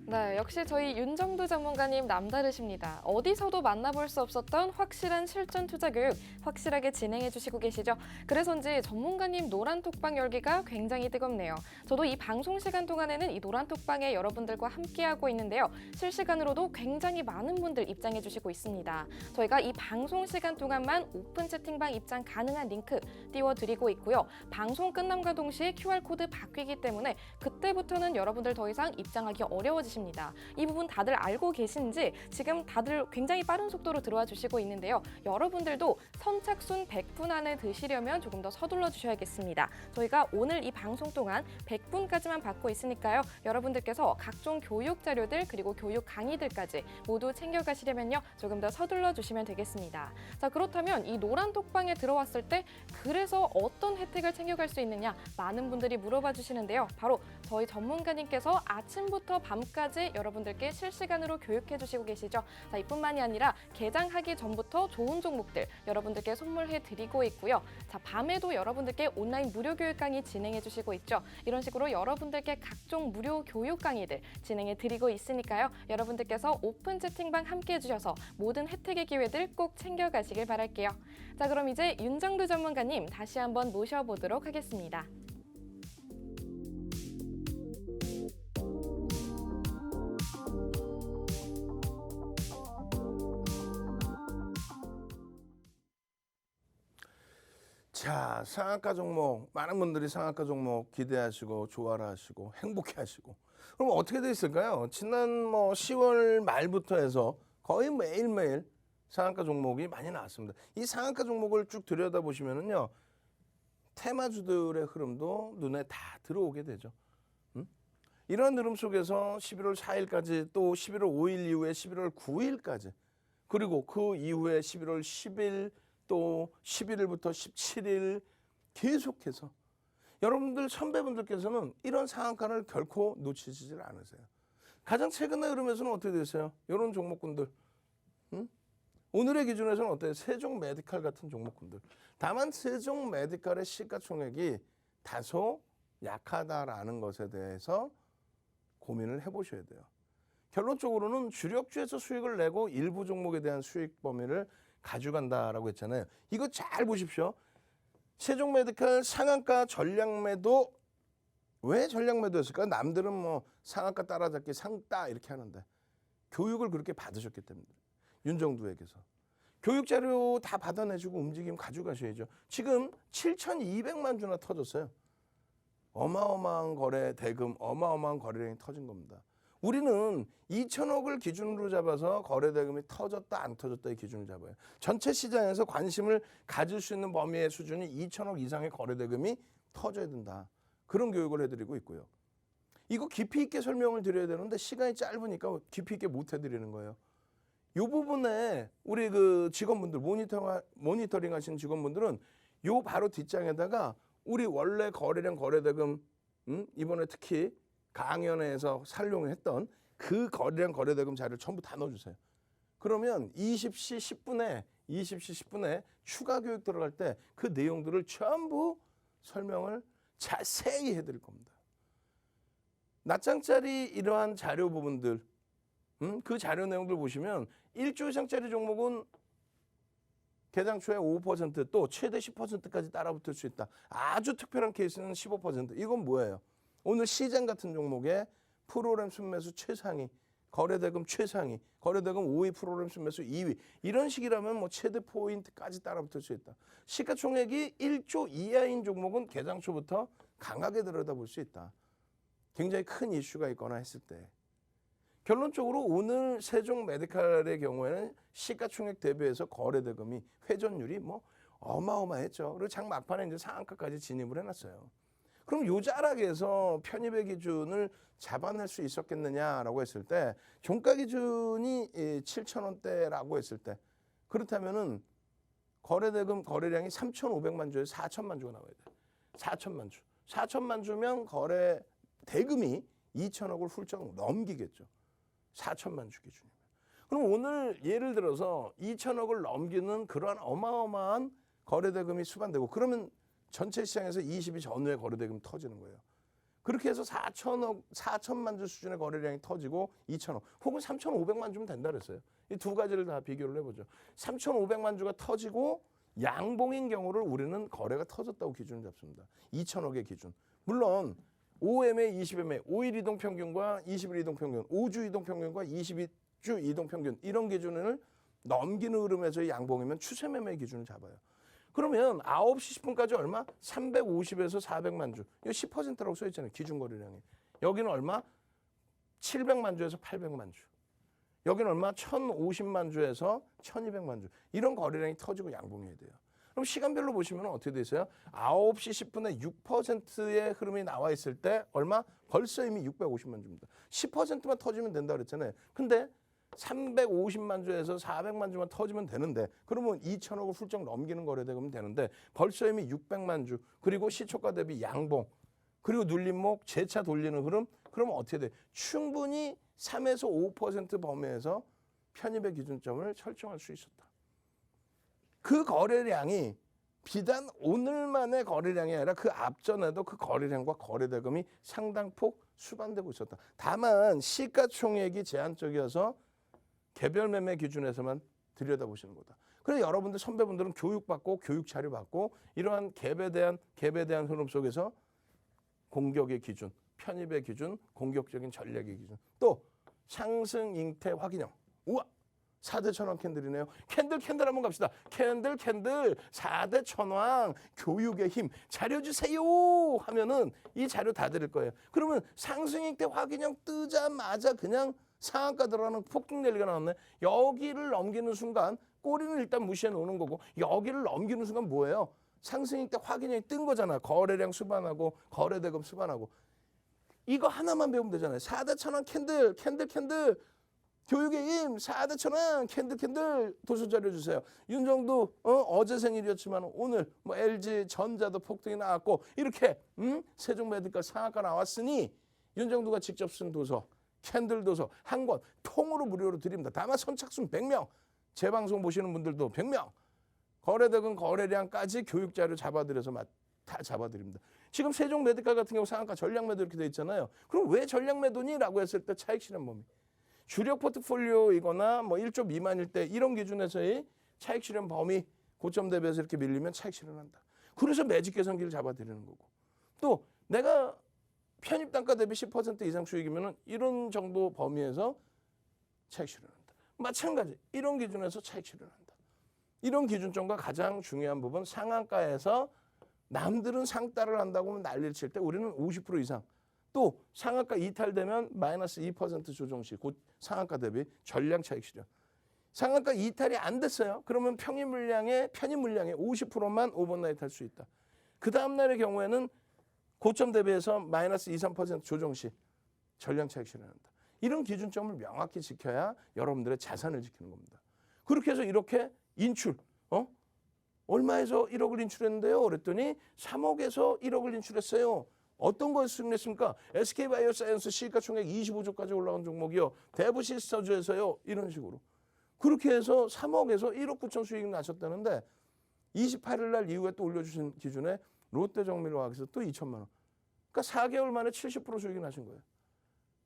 [SPEAKER 1] 네, 역시 저희 윤정두 전문가님 남다르십니다. 어디서도 만나볼 수 없었던 확실한 실전 투자 교육 확실하게 진행해 주시고 계시죠. 그래서인지 전문가님 노란톡방 열기가 굉장히 뜨겁네요. 저도 이 방송 시간 동안에는 이 노란톡방에 여러분들과 함께하고 있는데요. 실시간으로도 굉장히 많은 분들 입장해 주시고 있습니다. 저희가 이 방송 시간 동안만 오픈 채팅방 입장 가능한 링크 띄워드리고 있고요. 방송 끝남과 동시에 QR코드 바뀌기 때문에 그때부터는 여러분들 더 이상 입장하기 어려워지십니다. 이 부분 다들 알고 계신지 지금 다들 굉장히 빠른 속도로 들어와 주시고 있는데요. 여러분들도 선착순 100분 안에 드시려면 조금 더 서둘러 주셔야겠습니다. 저희가 오늘 이 방송 동안 100분까지만 받고 있으니까요. 여러분들께서 각종 교육 자료들 그리고 교육 강의들까지 모두 챙겨가시려면요. 조금 더 서둘러 주시면 되겠습니다. 자, 그렇다면 이 노란 톡방에 들어왔을 때 그래서 어떤 혜택을 챙겨갈 수 있느냐 많은 분들이 물어봐 주시는데요. 바로 저희 전문가님께서 아침부터 밤까지 여러분들께 실시간으로 교육해 주시고 계시죠. 자, 이뿐만이 아니라 개장하기 전부터 좋은 종목들 여러분들께 선물해 드리고 있고요. 자, 밤에도 여러분들께 온라인 무료 교육 강의 진행해 주시고 있죠. 이런 식으로 여러분들께 각종 무료 교육 강의들 진행해 드리고 있으니까요. 여러분들께서 오픈 채팅방 함께 해주셔서 모든 혜택의 기회들 꼭 챙겨가시길 바랄게요. 자, 그럼 이제 윤정두 전문가님 다시 한번 모셔보도록 하겠습니다.
[SPEAKER 2] 자, 상한가 종목 많은 분들이 상한가 종목 기대하시고 좋아하시고 행복해하시고 그럼 어떻게 돼 있을까요? 지난 10월 말부터 해서 거의 매일매일 상한가 종목이 많이 나왔습니다. 이 상한가 종목을 쭉 들여다보시면은요 테마주들의 흐름도 눈에 다 들어오게 되죠. 이런 흐름 속에서 11월 4일까지 또 11월 5일 이후에 11월 9일까지 그리고 그 이후에 11월 10일 또 11일부터 17일 계속해서 여러분들 선배분들께서는 이런 상한가를 결코 놓치지를 않으세요. 가장 최근의 흐름에서는 어떻게 되세요? 이런 종목군들. 오늘의 기준에서는 어때요? 세종 메디칼 같은 종목군들. 다만 세종 메디칼의 시가총액이 다소 약하다라는 것에 대해서 고민을 해보셔야 돼요. 결론적으로는 주력주에서 수익을 내고 일부 종목에 대한 수익 범위를 가져간다라고 했잖아요. 이거 잘 보십시오. 세종 메디칼 상한가 전량 매도 왜 전량 매도였을까? 남들은 상한가 따라잡기 상따 이렇게 하는데 교육을 그렇게 받으셨기 때문에 윤정두에게서 교육 자료 다 받아내주고 움직임 가져가셔야죠. 지금 7,200만 주나 터졌어요. 어마어마한 거래 대금, 어마어마한 거래량이 터진 겁니다. 우리는 2천억을 기준으로 잡아서 거래 대금이 터졌다 안 터졌다의 기준을 잡아요. 전체 시장에서 관심을 가질 수 있는 범위의 수준이 2천억 이상의 거래 대금이 터져야 된다. 그런 교육을 해드리고 있고요. 이거 깊이 있게 설명을 드려야 되는데 시간이 짧으니까 깊이 있게 못 해드리는 거예요. 이 부분에 우리 그 직원분들 모니터링 하시는 직원분들은 요 바로 뒷장에다가 우리 원래 거래량 거래 대금 이번에 특히 강연회에서 활용했던 그 거래량 거래대금 자료를 전부 다 넣어주세요. 그러면 20시 10분에 추가 교육 들어갈 때 그 내용들을 전부 설명을 자세히 해드릴 겁니다. 낮장짜리 이러한 자료 부분들, 그 자료 내용들 보시면 1조 이상짜리 종목은 개장 초에 5% 또 최대 10%까지 따라붙을 수 있다. 아주 특별한 케이스는 15%. 이건 뭐예요? 오늘 시장 같은 종목에 프로그램 순매수 최상위, 거래대금 최상위, 거래대금 5위, 프로그램 순매수 2위. 이런 식이라면 뭐 최대 포인트까지 따라붙을 수 있다. 시가총액이 1조 이하인 종목은 개장 초부터 강하게 들여다볼 수 있다. 굉장히 큰 이슈가 있거나 했을 때. 결론적으로 오늘 세종 메디칼의 경우에는 시가총액 대비해서 거래대금이 회전율이 뭐 어마어마했죠. 그리고 장 막판에 이제 상한가까지 진입을 해놨어요. 그럼 요 자락에서 편입의 기준을 잡아낼 수 있었겠느냐라고 했을 때 종가 기준이 7,000원대라고 했을 때 그렇다면은 거래대금 거래량이 3,500만 주에서 4천만 주가 나와야 돼. 4천만 주. 4천만 주면 거래 대금이 2천억을 훌쩍 넘기겠죠. 4천만 주 기준이면. 그럼 오늘 예를 들어서 2천억을 넘기는 그러한 어마어마한 거래대금이 수반되고 그러면 전체 시장에서 20일 전후에 거래대금이 터지는 거예요. 그렇게 해서 4천만 주 수준의 거래량이 터지고 2천억 혹은 3,500만 주면 된다 그랬어요. 이 두 가지를 다 비교를 해보죠. 3,500만 주가 터지고 양봉인 경우를 우리는 거래가 터졌다고 기준을 잡습니다. 2천억의 기준. 물론 5MA, 20MA, 5일 이동 평균과 20일 이동 평균, 5주 이동 평균과 22주 이동 평균 이런 기준을 넘기는 흐름에서의 양봉이면 추세 매매 기준을 잡아요. 그러면 9시 10분까지 얼마? 350에서 400만 주. 이거 10%라고 써 있잖아요. 기준 거래량이. 여기는 얼마? 700만 주에서 800만 주. 여기는 얼마? 1,050만 주에서 1,200만 주. 이런 거래량이 터지고 양봉해야 돼요. 그럼 시간별로 보시면 어떻게 돼 있어요? 9시 10분에 6%의 흐름이 나와 있을 때 얼마? 벌써 이미 650만 주입니다. 10%만 터지면 된다 그랬잖아요. 근데 350만 주에서 400만 주만 터지면 되는데 그러면 2천억을 훌쩍 넘기는 거래대금이 되는데 벌써 이미 600만 주 그리고 시초가 대비 양봉 그리고 눌림목 재차 돌리는 흐름 그러면 어떻게 돼? 충분히 3에서 5% 범위에서 편입의 기준점을 설정할 수 있었다. 그 거래량이 비단 오늘만의 거래량이 아니라 그 앞전에도 그 거래량과 거래대금이 상당폭 수반되고 있었다. 다만 시가총액이 제한적이어서 개별 매매 기준에서만 들여다보시는 거다. 그래서 여러분들 선배분들은 교육받고 교육 자료 받고 이러한 갭에 대한 흐름 속에서 공격의 기준, 편입의 기준, 공격적인 전략의 기준, 또 상승 잉태 확인형. 우와! 4대 천왕 캔들이네요. 캔들 한번 갑시다. 캔들 4대 천왕 교육의 힘 자료 주세요 하면은 이 자료 다 드릴 거예요. 그러면 상승 잉태 확인형 뜨자마자 그냥 상한가 들어가는 폭등 랠리가 나왔네. 여기를 넘기는 순간 꼬리는 일단 무시해 놓는 거고 여기를 넘기는 순간 뭐예요? 상승 잉태 확인형이 뜬 거잖아. 거래량 수반하고 거래대금 수반하고. 이거 하나만 배우면 되잖아요. 4대 천왕 캔들 교육의 힘 4대 천왕 캔들 도서 자료 주세요. 윤정도 어제 생일이었지만 오늘 뭐 LG 전자도 폭등이 나왔고 이렇게 세종 메디칼 상한가 나왔으니 윤정도가 직접 쓴 도서 캔들 도서 한 권 통으로 무료로 드립니다. 다만 선착순 100명 제 방송 보시는 분들도 100명 거래대금 거래량까지 교육 자료 잡아드려서 다 잡아드립니다. 지금 세종 메디칼 같은 경우 상한가 전략 매도 이렇게 돼 있잖아요. 그럼 왜 전략 매도니라고 했을 때 차익 실현 범위 주력 포트폴리오이거나 뭐 1조 미만일 때 이런 기준에서의 차익 실현 범위 고점 대비해서 이렇게 밀리면 차익 실현한다. 그래서 매직 개선기를 잡아드리는 거고 또 내가 편입 단가 대비 10% 이상 수익이면 이런 정도 범위에서 차익 실현한다. 마찬가지 이런 기준에서 차익 실현한다. 이런 기준점과 가장 중요한 부분 상한가에서 남들은 상따를 한다고 하면 난리를 칠 때 우리는 50% 이상 또 상한가 이탈되면 마이너스 2% 조정 시 곧 상한가 대비 전량 차익 실현. 상한가 이탈이 안 됐어요. 그러면 편입 물량의 50%만 오버나이트 할 수 있다. 그 다음 날의 경우에는 고점 대비해서 마이너스 2, 3% 조정 시 전량 차익 실현한다. 이런 기준점을 명확히 지켜야 여러분들의 자산을 지키는 겁니다. 그렇게 해서 이렇게 인출, 얼마에서 1억을 인출했는데요? 그랬더니 3억에서 1억을 인출했어요. 어떤 걸 수익냈습니까? SK바이오사이언스 시가총액 25조까지 올라간 종목이요. 대부시스터즈에서요. 이런 식으로. 그렇게 해서 3억에서 1억 9천 수익 나셨다는데 28일 날 이후에 또 올려주신 기준에 롯데정밀화학에서 또 2천만 원. 그러니까 4개월 만에 70% 수익이 나신 거예요.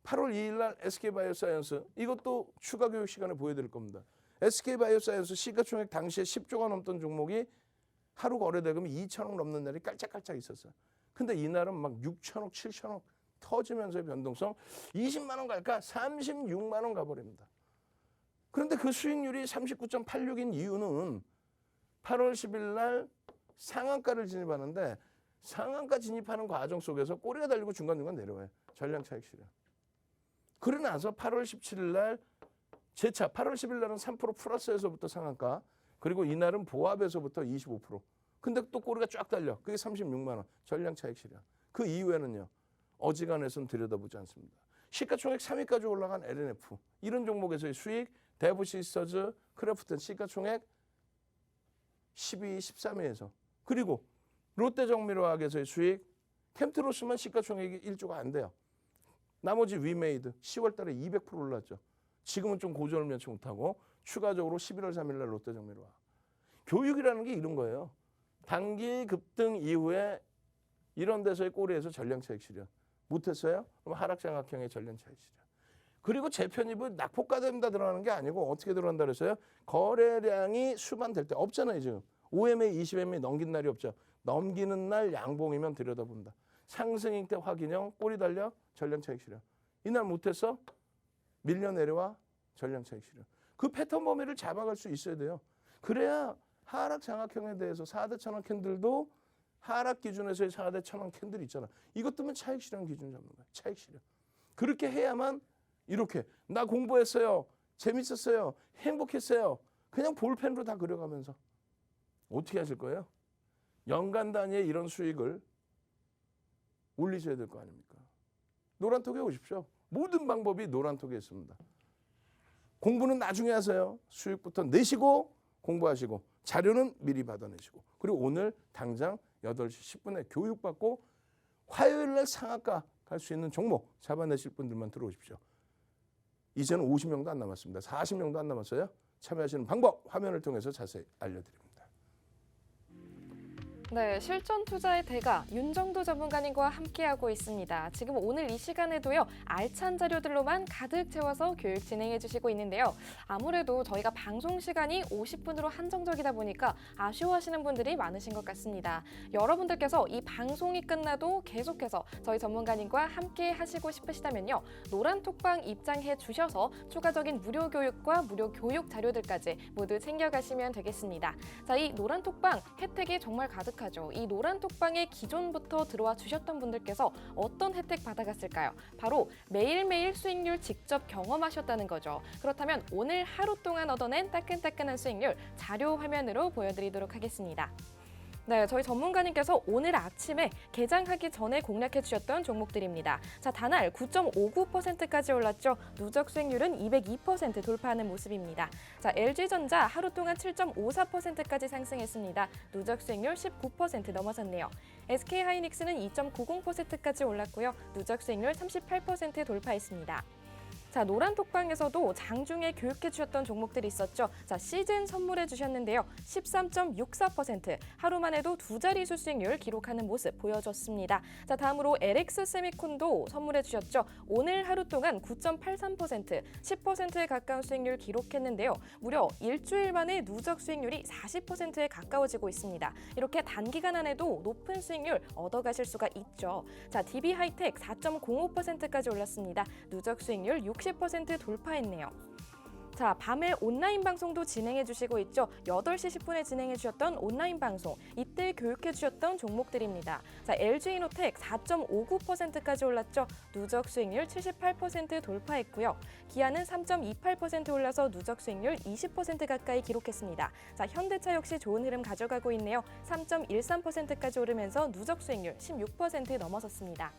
[SPEAKER 2] 8월 2일 날 SK바이오사이언스 이것도 추가 교육 시간에 보여드릴 겁니다. SK바이오사이언스 시가총액 당시에 10조가 넘던 종목이 하루 거래대금이 2천억 넘는 날이 깔짝깔짝 있었어요. 근데 이날은 막 6천억, 7천억 터지면서의 변동성 20만 원 갈까? 36만 원 가버립니다. 그런데 그 수익률이 39.86인 이유는 8월 10일 날 상한가를 진입하는데 상한가 진입하는 과정 속에서 꼬리가 달리고 중간중간 내려와요. 전량 차익 실현. 그러고 나서 8월 17일 날 재차 8월 10일 날은 3% 플러스에서부터 상한가 그리고 이날은 보합에서부터 25%. 근데 또 꼬리가 쫙 달려. 그게 36만 원. 전량 차익 실현. 그 이후에는요. 어지간해서는 들여다보지 않습니다. 시가총액 3위까지 올라간 LNF. 이런 종목에서의 수익 대부시스터즈, 크래프튼 시가총액 12, 13위에서 그리고 롯데정밀화학에서의 수익 캠트로스만 시가총액이 1조가 안 돼요. 나머지 위메이드 10월 달에 200% 올랐죠. 지금은 좀 고전을 면치 못하고 추가적으로 11월 3일 날 롯데정밀화학. 교육이라는 게 이런 거예요. 단기 급등 이후에 이런 데서의 꼬리에서 전량차익 실현. 못했어요? 그럼 하락장악형의 전량차익 실현. 그리고 재편입을 낙폭과대입니다 들어가는 게 아니고 어떻게 들어간다 그랬어요? 거래량이 수반될 때 없잖아요 지금. 5MA, 20MA 넘긴 날이 없죠. 넘기는 날 양봉이면 들여다본다. 상승일 때 확인형, 꼬리 달려 전량차익 실현. 이날 못했어? 밀려 내려와 전량차익 실현. 그 패턴 범위를 잡아갈 수 있어야 돼요. 그래야 하락 장악형에 대해서 4대 천원 캔들도 하락 기준에서의 4대 천원 캔들 있잖아. 이것 때문에 차익 실현 기준 잡는 거야. 차익 실현. 그렇게 해야만 이렇게 나 공부했어요. 재밌었어요. 행복했어요. 그냥 볼펜으로 다 그려가면서 어떻게 하실 거예요? 연간 단위의 이런 수익을 올리셔야 될 거 아닙니까? 노란톡에 오십시오. 모든 방법이 노란톡에 있습니다. 공부는 나중에 하세요. 수익부터 내시고 공부하시고 자료는 미리 받아내시고 그리고 오늘 당장 8시 10분에 교육받고 화요일 날 상한가 갈 수 있는 종목 잡아내실 분들만 들어오십시오. 이제는 50명도 안 남았습니다. 40명도 안 남았어요. 참여하시는 방법 화면을 통해서 자세히 알려드립니다.
[SPEAKER 1] 네, 실전 투자의 대가 윤정도 전문가님과 함께하고 있습니다. 지금 오늘 이 시간에도요, 알찬 자료들로만 가득 채워서 교육 진행해 주시고 있는데요. 아무래도 저희가 방송 시간이 50분으로 한정적이다 보니까 아쉬워하시는 분들이 많으신 것 같습니다. 여러분들께서 이 방송이 끝나도 계속해서 저희 전문가님과 함께 하시고 싶으시다면요, 노란톡방 입장해 주셔서 추가적인 무료 교육과 무료 교육 자료들까지 모두 챙겨가시면 되겠습니다. 자, 이 노란톡방 혜택이 정말 가득하죠. 이 노란톡방에 기존부터 들어와 주셨던 분들께서 어떤 혜택 받아갔을까요? 바로 매일매일 수익률 직접 경험하셨다는 거죠. 그렇다면 오늘 하루 동안 얻어낸 따끈따끈한 수익률 자료 화면으로 보여드리도록 하겠습니다. 네, 저희 전문가님께서 오늘 아침에 개장하기 전에 공략해 주셨던 종목들입니다. 자, 단알 9.59%까지 올랐죠. 누적 수익률은 202% 돌파하는 모습입니다. 자, LG전자 하루 동안 7.54%까지 상승했습니다. 누적 수익률 19% 넘어섰네요. SK하이닉스는 2.90%까지 올랐고요. 누적 수익률 38% 돌파했습니다. 자, 노란톡방에서도 장중에 교육해 주셨던 종목들이 있었죠. 자, 시즌 선물해 주셨는데요. 13.64% 하루 만에도 두 자릿수 수익률 기록하는 모습 보여줬습니다. 자, 다음으로 LX 세미콘도 선물해 주셨죠. 오늘 하루 동안 9.83%, 10%에 가까운 수익률 기록했는데요. 무려 일주일 만에 누적 수익률이 40%에 가까워지고 있습니다. 이렇게 단기간 안에도 높은 수익률 얻어가실 수가 있죠. 자, DB하이텍 4.05%까지 올랐습니다. 누적 수익률 60% 돌파했네요. 자, 밤에 온라인 방송도 진행해 주시고 있죠. 8시 10분에 진행해 주셨던 온라인 방송, 이때 교육해 주셨던 종목들입니다. 자, LG이노텍 4.59%까지 올랐죠. 누적 수익률 78% 돌파했고요. 기아는 3.28% 올라서 누적 수익률 20% 가까이 기록했습니다. 자, 현대차 역시 좋은 흐름 가져가고 있네요. 3.13%까지 오르면서 누적 수익률 16% 넘어섰습니다.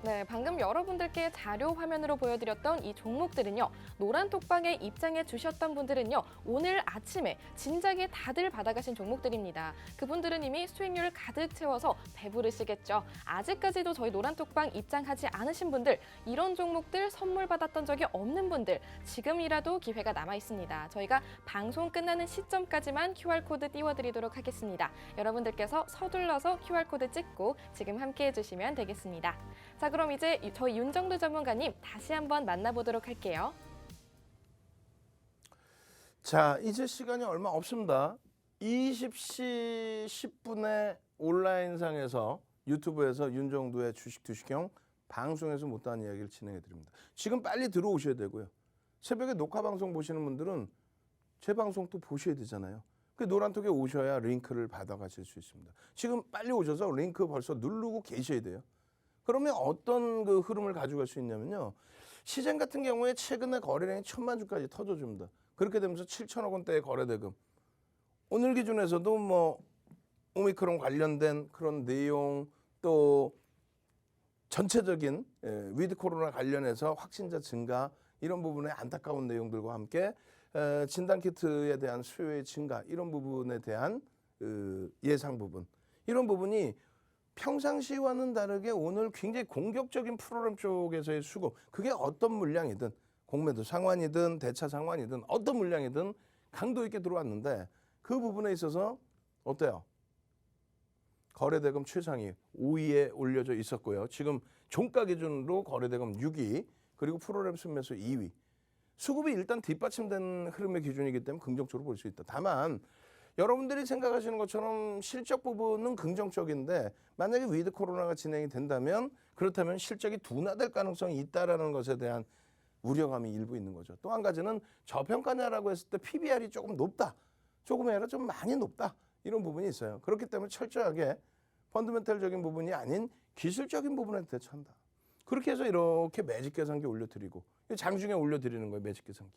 [SPEAKER 1] 네, 방금 여러분들께 자료 화면으로 보여드렸던 이 종목들은요. 노란톡방에 입장해 주셨던 분들은요. 오늘 아침에 진작에 다들 받아가신 종목들입니다. 그분들은 이미 수익률 가득 채워서 배부르시겠죠. 아직까지도 저희 노란톡방 입장하지 않으신 분들, 이런 종목들 선물 받았던 적이 없는 분들, 지금이라도 기회가 남아 있습니다. 저희가 방송 끝나는 시점까지만 QR코드 띄워드리도록 하겠습니다. 여러분들께서 서둘러서 QR코드 찍고 지금 함께 해주시면 되겠습니다. 자, 그럼 이제 저희 윤정두 전문가님 다시 한번 만나보도록 할게요.
[SPEAKER 2] 자, 이제 시간이 얼마 없습니다. 20시 10분에 온라인상에서 유튜브에서 윤정두의 주식 투시경 방송에서 못다한 이야기를 진행해 드립니다. 지금 빨리 들어오셔야 되고요. 새벽에 녹화 방송 보시는 분들은 제 방송 또 보셔야 되잖아요. 그 노란톡에 오셔야 링크를 받아가실 수 있습니다. 지금 빨리 오셔서 링크 벌써 누르고 계셔야 돼요. 그러면 어떤 그 흐름을 가져갈 수 있냐면요. 시장 같은 경우에 최근에 거래량이 1,000만 주까지 터져줍니다. 그렇게 되면서 7천억 원대의 거래대금. 오늘 기준에서도 뭐 오미크론 관련된 그런 내용 또 전체적인 위드 코로나 관련해서 확진자 증가 이런 부분에 안타까운 내용들과 함께 진단키트에 대한 수요의 증가 이런 부분에 대한 예상 부분 이런 부분이 평상시와는 다르게 오늘 굉장히 공격적인 프로그램 쪽에서의 수급 그게 어떤 물량이든 공매도 상환이든 대차 상환이든 어떤 물량이든 강도 있게 들어왔는데 그 부분에 있어서 어때요? 거래대금 최상위 5위에 올려져 있었고요. 지금 종가 기준으로 거래대금 6위 그리고 프로그램 순매수 2위. 수급이 일단 뒷받침된 흐름의 기준이기 때문에 긍정적으로 볼 수 있다. 다만 여러분들이 생각하시는 것처럼 실적 부분은 긍정적인데 만약에 위드 코로나가 진행이 된다면 그렇다면 실적이 둔화될 가능성이 있다라는 것에 대한 우려감이 일부 있는 거죠. 또 한 가지는 저평가냐라고 했을 때 PBR이 조금 높다. 조금이 아니라 좀 많이 높다. 이런 부분이 있어요. 그렇기 때문에 철저하게 펀더멘털적인 부분이 아닌 기술적인 부분에 대처한다. 그렇게 해서 이렇게 매직 계산기 올려드리고 장중에 올려드리는 거예요. 매직 계산기.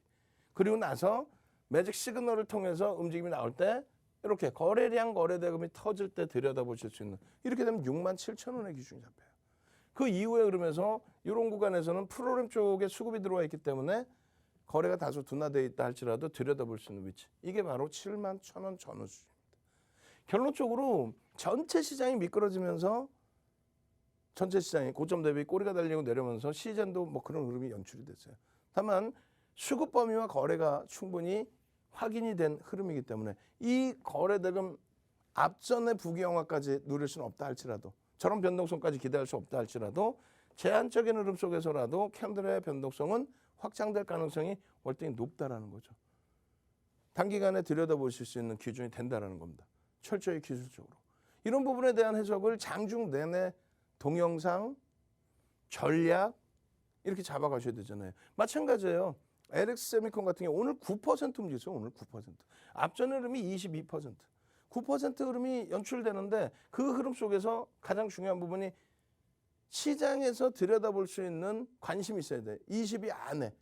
[SPEAKER 2] 그리고 나서 매직 시그널을 통해서 움직임이 나올 때 이렇게 거래량 거래대금이 터질 때 들여다보실 수 있는 이렇게 되면 6만 7천 원의 기준이 잡혀요. 그 이후에 그러면서 이런 구간에서는 프로그램 쪽에 수급이 들어와 있기 때문에 거래가 다소 둔화되어 있다 할지라도 들여다볼 수 있는 위치. 이게 바로 7만 1천 원 전후 수준입니다. 결론적으로 전체 시장이 미끄러지면서 전체 시장이 고점 대비 꼬리가 달리고 내려오면서 시즌도 뭐 그런 흐름이 연출이 됐어요. 다만 수급 범위와 거래가 충분히 확인이 된 흐름이기 때문에 이 거래대금 앞전의 부귀영화까지 누릴 수는 없다 할지라도 저런 변동성까지 기대할 수 없다 할지라도 제한적인 흐름 속에서라도 캔들의 변동성은 확장될 가능성이 월등히 높다라는 거죠. 단기간에 들여다보실 수 있는 기준이 된다라는 겁니다. 철저히 기술적으로. 이런 부분에 대한 해석을 장중 내내 동영상, 전략 이렇게 잡아가셔야 되잖아요. 마찬가지예요. LX세미콘 같은 경우 오늘 9% 움직였어요. 오늘 9%. 앞전 흐름이 22%. 9% 흐름이 연출되는데 그 흐름 속에서 가장 중요한 부분이 시장에서 들여다볼 수 있는 관심이 있어야 돼. 20위 안에.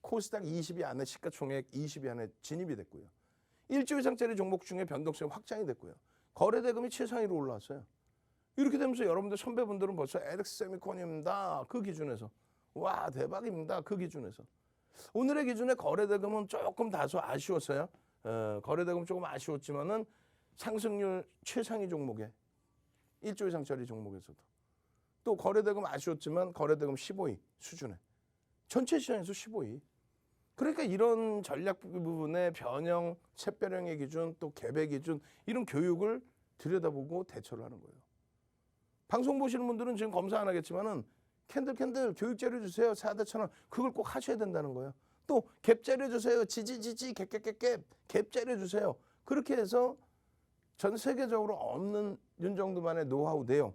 [SPEAKER 2] 코스닥 20위 안에 시가총액 20위 안에 진입이 됐고요. 1조 이상짜리 종목 중에 변동성이 확장이 됐고요. 거래대금이 최상위로 올라왔어요. 이렇게 되면서 여러분들 선배분들은 벌써 LX세미콘입니다. 그 기준에서. 와 대박입니다. 그 기준에서. 오늘의 기준에 거래대금은 조금 다소 아쉬웠어요. 거래대금 조금 아쉬웠지만은 상승률 최상위 종목에 1조 이상짜리 종목에서도. 또 거래대금 아쉬웠지만 거래대금 15위 수준에. 전체 시장에서 15위. 그러니까 이런 전략 부분의 변형, 샛별형의 기준, 또 갭의 기준 이런 교육을 들여다보고 대처를 하는 거예요. 방송 보시는 분들은 지금 검사 안 하겠지만은 캔들 교육자료 주세요. 4대 1,000원. 그걸 꼭 하셔야 된다는 거예요. 또 갭자료 주세요. 지지지지 갭자료 주세요. 그렇게 해서 전 세계적으로 없는 윤정두만의 노하우 내용.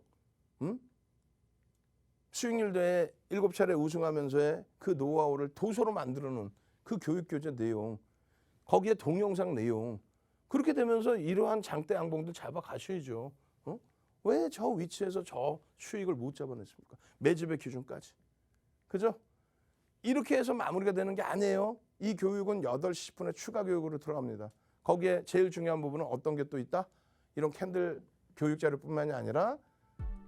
[SPEAKER 2] 수익률 대회 7차례 우승하면서의 그 노하우를 도서로 만들어놓은 그 교육교재 내용. 거기에 동영상 내용. 그렇게 되면서 이러한 장대 양봉도 잡아가셔야죠. 왜 저 위치에서 저 수익을 못 잡아냈습니까? 매집의 기준까지. 그죠? 이렇게 해서 마무리가 되는 게 아니에요. 이 교육은 8시 10분에 추가 교육으로 들어갑니다. 거기에 제일 중요한 부분은 어떤 게 또 있다? 이런 캔들 교육 자료뿐만이 아니라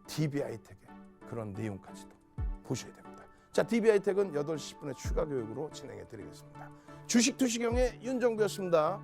[SPEAKER 2] DB하이텍의 그런 내용까지도 보셔야 됩니다. 자, DB하이텍은 8시 10분에 추가 교육으로 진행해 드리겠습니다. 주식 투시경의 윤정두였습니다.